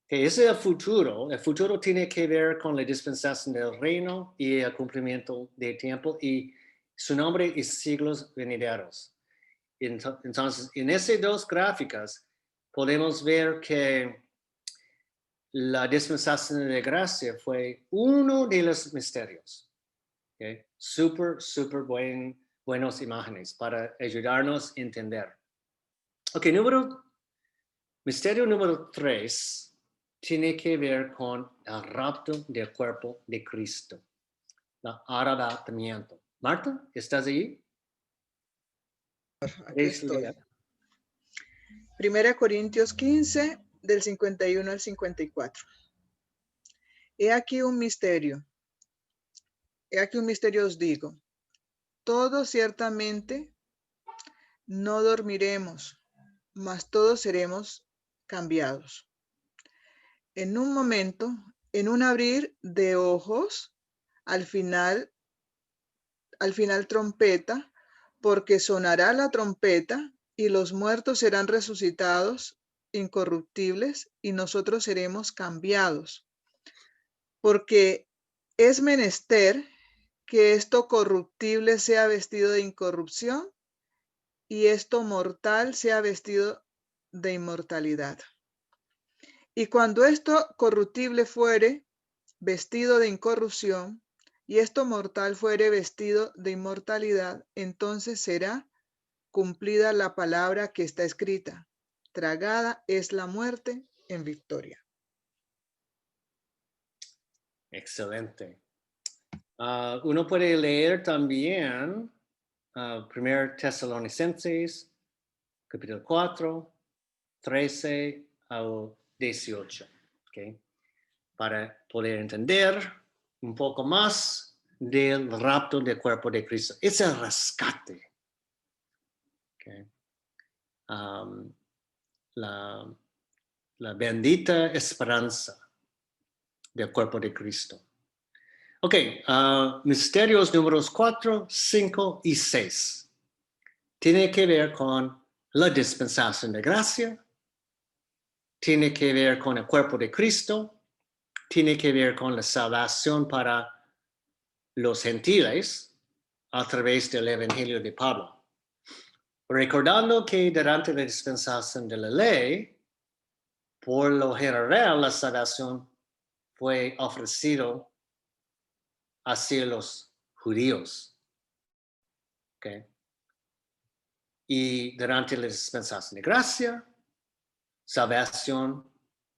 Que ese es el futuro. El futuro tiene que ver con la dispensación del reino y el cumplimiento del tiempo, y su nombre es siglos venideros. Entonces, en esas dos gráficas podemos ver que la dispensación de gracia fue uno de los misterios. ¿Okay? Súper buenas imágenes para ayudarnos a entender. Ok, misterio número 3 tiene que ver con el rapto del cuerpo de Cristo, el arrebatamiento. Marta, ¿estás ahí? Aquí estoy. 1 Corintios 15, del 51 al 54. He aquí un misterio. He aquí un misterio os digo. Todos ciertamente no dormiremos, mas todos seremos cambiados. En un momento, en un abrir de ojos, al final trompeta, porque sonará la trompeta y los muertos serán resucitados incorruptibles y nosotros seremos cambiados. Porque es menester que esto corruptible sea vestido de incorrupción y esto mortal sea vestido de inmortalidad. Y cuando esto corruptible fuere vestido de incorrupción y esto mortal fuere vestido de inmortalidad, entonces será cumplida la palabra que está escrita. Tragada es la muerte en victoria. Excelente. Uno puede leer también 1 Tesalonicenses, capítulo 4, 13 al 18. ¿Okay? Para poder entender un poco más del rapto del cuerpo de Cristo. Es el rescate. Okay. La bendita esperanza del cuerpo de Cristo. Ok, misterios números 4, 5 y 6. Tiene que ver con la dispensación de gracia, tiene que ver con el cuerpo de Cristo, tiene que ver con la salvación para los gentiles a través del Evangelio de Pablo. Recordando que durante la dispensación de la ley, por lo general la salvación fue ofrecido hacia los judíos. Okay. Y durante la dispensación de gracia, salvación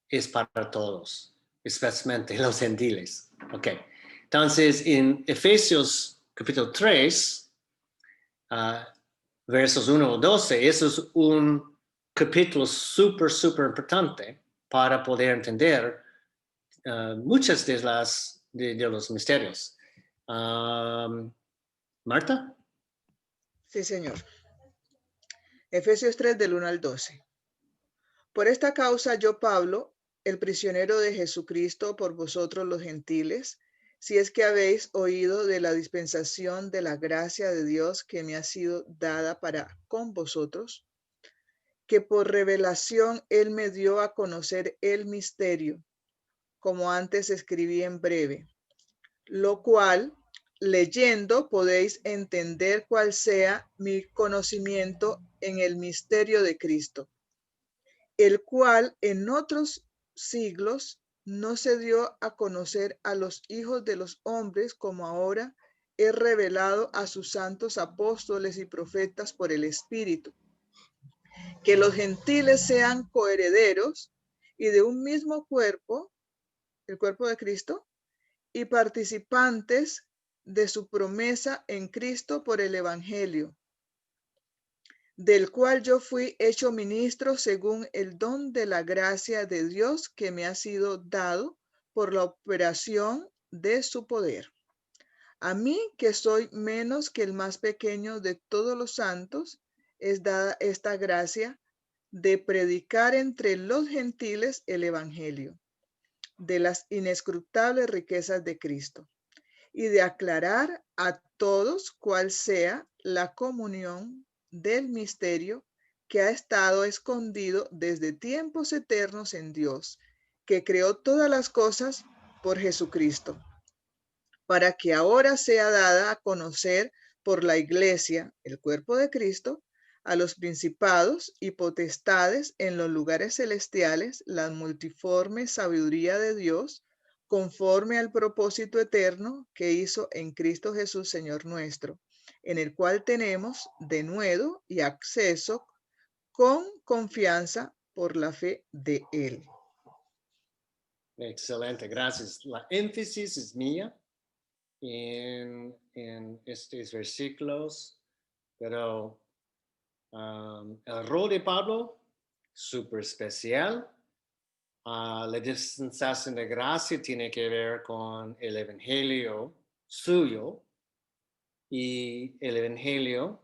es para todos, especialmente los gentiles. Okay. Entonces, en Efesios capítulo 3, versos 1 al 12, eso es un capítulo súper importante para poder entender muchas de los misterios. Marta. Sí, señor. Efesios 3 del 1 al 12. Por esta causa yo, Pablo, el prisionero de Jesucristo por vosotros los gentiles, si es que habéis oído de la dispensación de la gracia de Dios que me ha sido dada para con vosotros, que por revelación Él me dio a conocer el misterio, como antes escribí en breve, lo cual, leyendo, podéis entender cuál sea mi conocimiento en el misterio de Cristo, el cual en otros siglos no se dio a conocer a los hijos de los hombres como ahora es revelado a sus santos apóstoles y profetas por el Espíritu, que los gentiles sean coherederos y de un mismo cuerpo, el cuerpo de Cristo, y participantes de su promesa en Cristo por el Evangelio, del cual yo fui hecho ministro según el don de la gracia de Dios que me ha sido dado por la operación de su poder. A mí, que soy menos que el más pequeño de todos los santos, es dada esta gracia de predicar entre los gentiles el evangelio de las inescrutables riquezas de Cristo y de aclarar a todos cuál sea la comunión del misterio que ha estado escondido desde tiempos eternos en Dios, que creó todas las cosas por Jesucristo, para que ahora sea dada a conocer por la Iglesia, el cuerpo de Cristo, a los principados y potestades en los lugares celestiales, la multiforme sabiduría de Dios, conforme al propósito eterno que hizo en Cristo Jesús, Señor nuestro, en el cual tenemos denuedo y acceso con confianza por la fe de Él. Excelente, gracias. La énfasis es mía en estos versículos, pero el rol de Pablo, súper especial. La dispensación de gracia tiene que ver con el evangelio suyo y el evangelio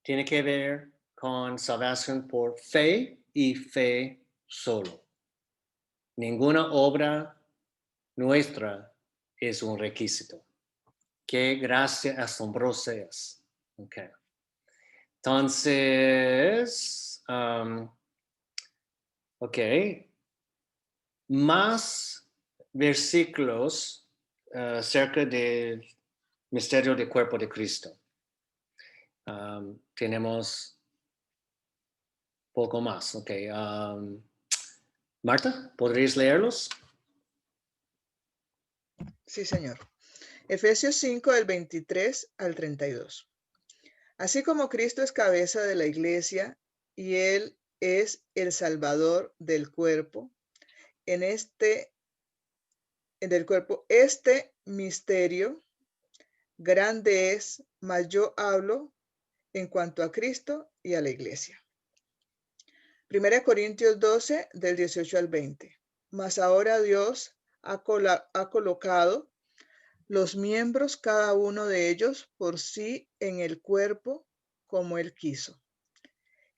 tiene que ver con salvación por fe y fe solo. Ninguna obra nuestra es un requisito. Qué gracia asombrosa es. Okay. Entonces, ok, más versículos acerca del misterio del cuerpo de Cristo. Tenemos poco más. Ok. Marta, ¿podrías leerlos? Sí, Señor. Efesios 5, del 23 al 32. Así como Cristo es cabeza de la iglesia y Él es el Salvador del cuerpo, este misterio grande es, mas yo hablo en cuanto a Cristo y a la iglesia. 1 Corintios 12, del 18 al 20. Mas ahora Dios ha colocado los miembros, cada uno de ellos por sí, en el cuerpo como Él quiso.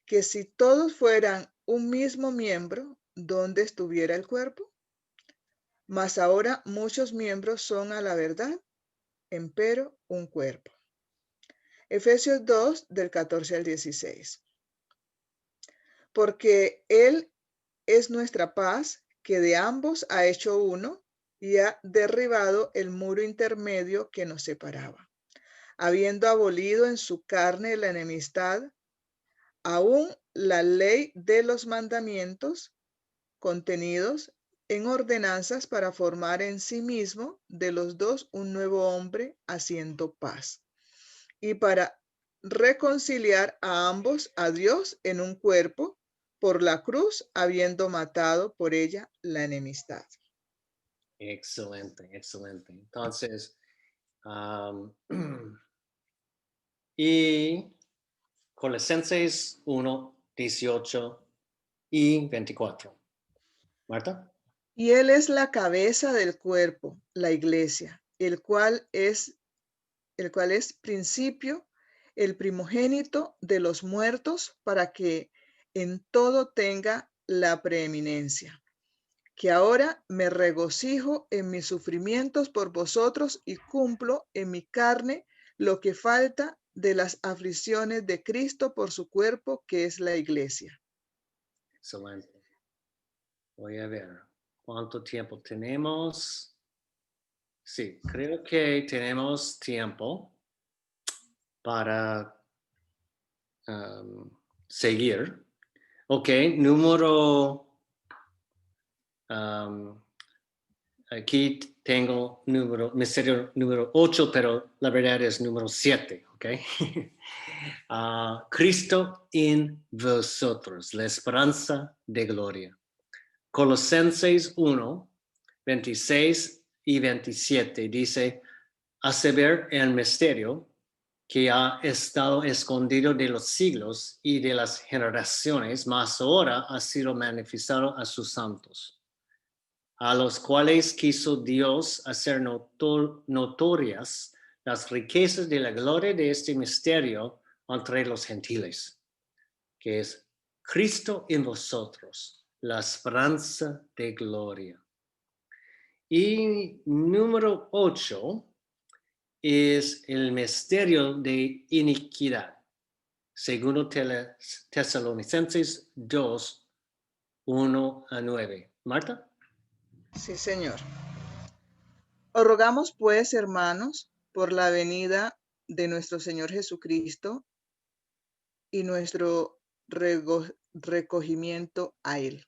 Que si todos fueran un mismo miembro, ¿dónde estuviera el cuerpo? Mas ahora muchos miembros son a la verdad, empero un cuerpo. Efesios 2, del 14 al 16. Porque Él es nuestra paz, que de ambos ha hecho uno y ha derribado el muro intermedio que nos separaba, habiendo abolido en su carne la enemistad, aún la ley de los mandamientos contenidos en ordenanzas, para formar en sí mismo de los dos un nuevo hombre, haciendo paz, y para reconciliar a ambos a Dios en un cuerpo por la cruz, habiendo matado por ella la enemistad. Excelente, excelente. Entonces, y Colosenses 1, 18 y 24. Marta. Y Él es la cabeza del cuerpo, la iglesia, el cual es principio, el primogénito de los muertos, para que en todo tenga la preeminencia. Que ahora me regocijo en mis sufrimientos por vosotros y cumplo en mi carne lo que falta de las aflicciones de Cristo por su cuerpo, que es la iglesia. Excelente. Voy a ver cuánto tiempo tenemos. Sí, creo que tenemos tiempo para seguir. Ok, aquí tengo misterio número 8, pero la verdad es número 7, ok. Cristo en vosotros, la esperanza de gloria. Colosenses 1, 26 y 27 dice, a saber el misterio que ha estado escondido de los siglos y de las generaciones, mas ahora ha sido manifestado a sus santos. a los cuales quiso Dios hacer notorias las riquezas de la gloria de este misterio entre los gentiles, que es Cristo en vosotros, la esperanza de gloria. Y número 8 es el misterio de iniquidad, segundo Tesalonicenses 2, 1 a 9. Marta. Sí, Señor. Os rogamos, pues, hermanos, por la venida de nuestro Señor Jesucristo y nuestro recogimiento a Él,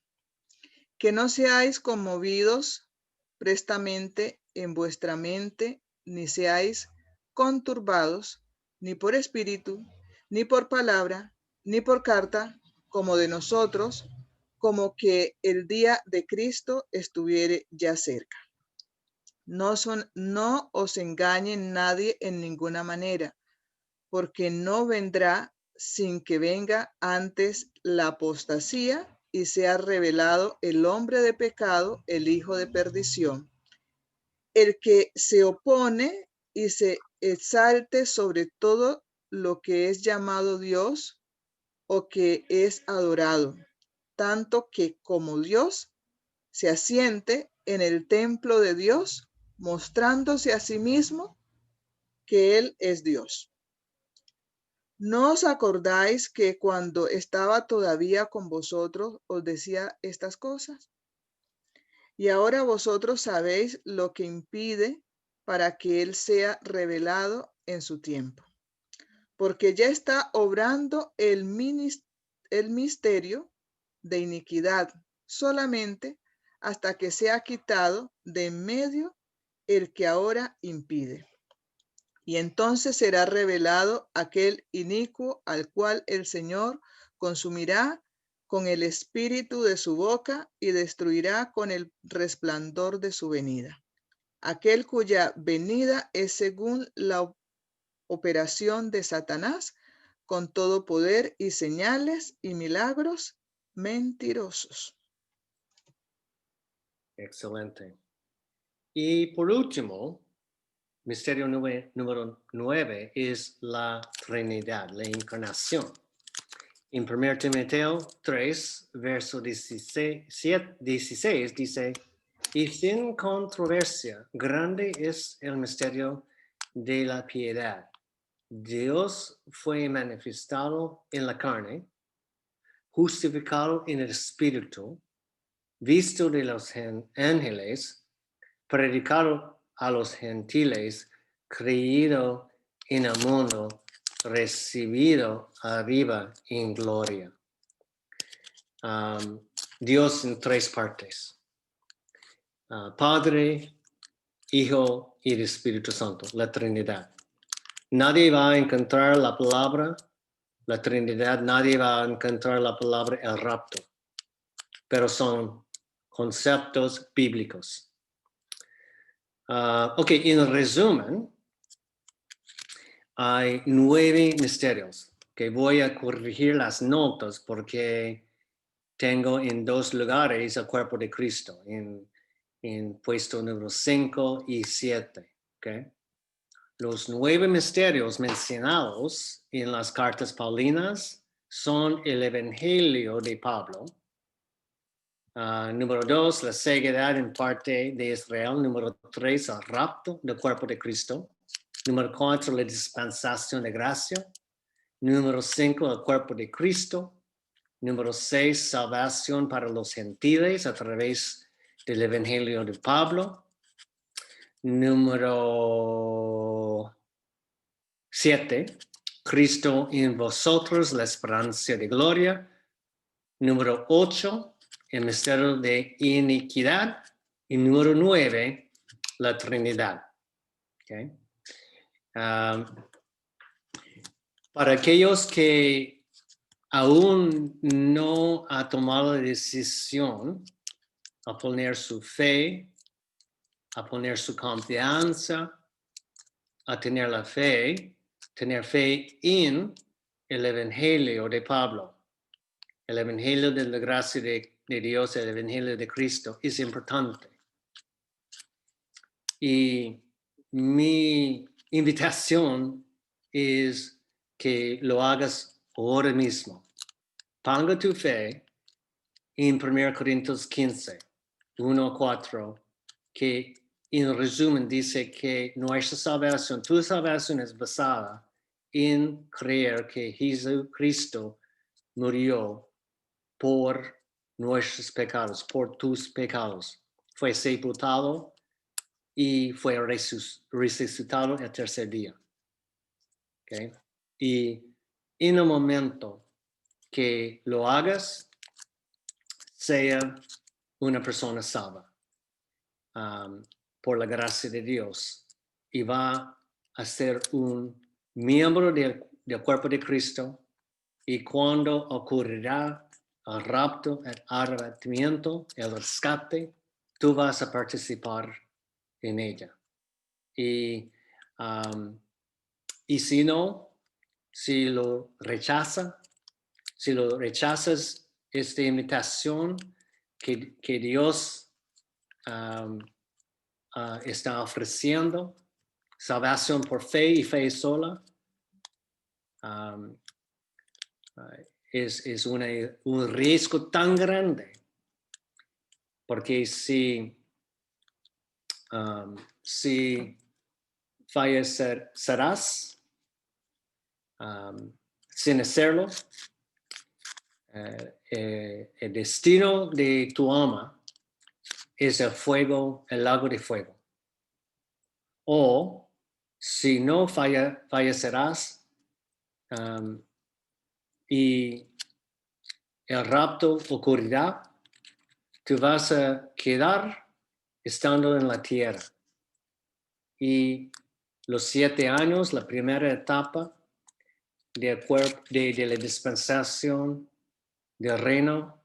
que no seáis conmovidos prestamente en vuestra mente, ni seáis conturbados, ni por espíritu, ni por palabra, ni por carta, como de nosotros, como que el día de Cristo estuviere ya cerca. No os engañe nadie en ninguna manera, porque no vendrá sin que venga antes la apostasía y sea revelado el hombre de pecado, el hijo de perdición, el que se opone y se exalte sobre todo lo que es llamado Dios o que es adorado, tanto que como Dios se asiente en el templo de Dios, mostrándose a sí mismo que Él es Dios. ¿No os acordáis que cuando estaba todavía con vosotros os decía estas cosas? Y ahora vosotros sabéis lo que impide para que Él sea revelado en su tiempo. Porque ya está obrando el misterio de iniquidad solamente hasta que sea quitado de en medio el que ahora impide. Y entonces será revelado aquel inicuo al cual el Señor consumirá con el espíritu de su boca y destruirá con el resplandor de su venida. Aquel cuya venida es según la operación de Satanás, con todo poder y señales y milagros mentirosos. Excelente. Y por último, misterio número 9 es la Trinidad, la encarnación. En 1 Timoteo 3, verso 16 dice, y sin controversia, grande es el misterio de la piedad. Dios fue manifestado en la carne, justificado en el espíritu, visto de los ángeles, predicado a los gentiles, creído en el mundo, recibido arriba en gloria. Dios en tres partes. Padre, Hijo y el Espíritu Santo, la Trinidad. Nadie va a encontrar la palabra, la Trinidad, nadie va a encontrar la palabra el rapto, pero son conceptos bíblicos. Ok, en resumen, hay 9 misterios que voy a corregir las notas porque tengo en 2 lugares el cuerpo de Cristo, en puesto número 5 y 7. Okay. Los 9 misterios mencionados en las cartas paulinas son el Evangelio de Pablo. Número 2, la ceguedad en parte de Israel. Número 3, el rapto del cuerpo de Cristo. Número 4, la dispensación de gracia. Número 5, el cuerpo de Cristo. Número 6, salvación para los gentiles a través del Evangelio de Pablo. Número 7, Cristo en vosotros, la esperanza de gloria. Número 8, el misterio de iniquidad. Y número 9, la Trinidad. Okay. Para aquellos que aún no ha tomado la decisión a poner su fe, a poner su confianza, a tener la fe, tener fe en el Evangelio de Pablo. El Evangelio de la gracia de Dios, el Evangelio de Cristo es importante. Y mi invitación es que lo hagas ahora mismo. Ponga tu fe en 1 Corintios 15, 1-4, que en resumen dice que nuestra salvación, tu salvación es basada en creer que Jesucristo murió por nuestros pecados, por tus pecados. Fue sepultado y fue resucitado el tercer día. ¿Okay? Y en el momento que lo hagas, sea una persona salva por la gracia de Dios y va a ser un miembro del cuerpo de Cristo. Y cuando ocurrirá el rapto, el arrebatamiento, el rescate, tú vas a participar en ella. Y si no, si lo rechazas esta invitación que Dios está ofreciendo, salvación por fe y fe sola, es un riesgo tan grande, porque si fallecerás sin hacerlo, el destino de tu alma es el fuego, el lago de fuego. O si no fallecerás y el rapto ocurrirá, tú vas a quedar estando en la tierra. Y los 7 años, la primera etapa de la dispensación del reino,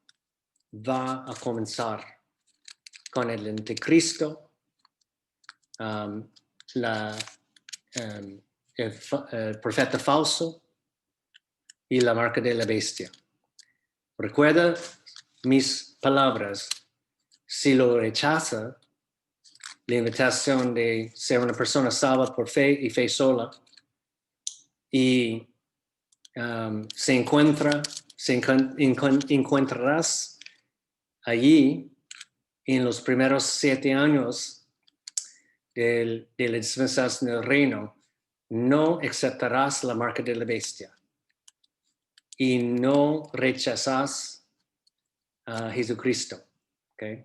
va a comenzar con el anticristo, el profeta falso y la marca de la bestia. Recuerda mis palabras. Si lo rechaza, la invitación de ser una persona salva por fe y fe sola, y encontrarás allí en los primeros 7 años de la dispensación del reino, no aceptarás la marca de la bestia y no rechazas a Jesucristo. ¿Okay?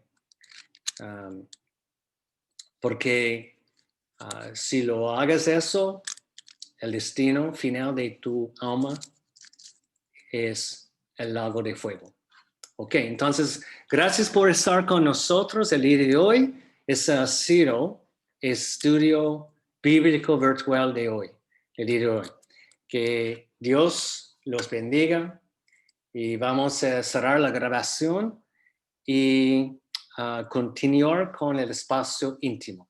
Porque si lo hagas eso, el destino final de tu alma es el lago de fuego. Ok, entonces, gracias por estar con nosotros el día de hoy. Ese ha sido el estudio bíblico virtual de hoy, el día de hoy. Que Dios los bendiga y vamos a cerrar la grabación y continuar con el espacio íntimo.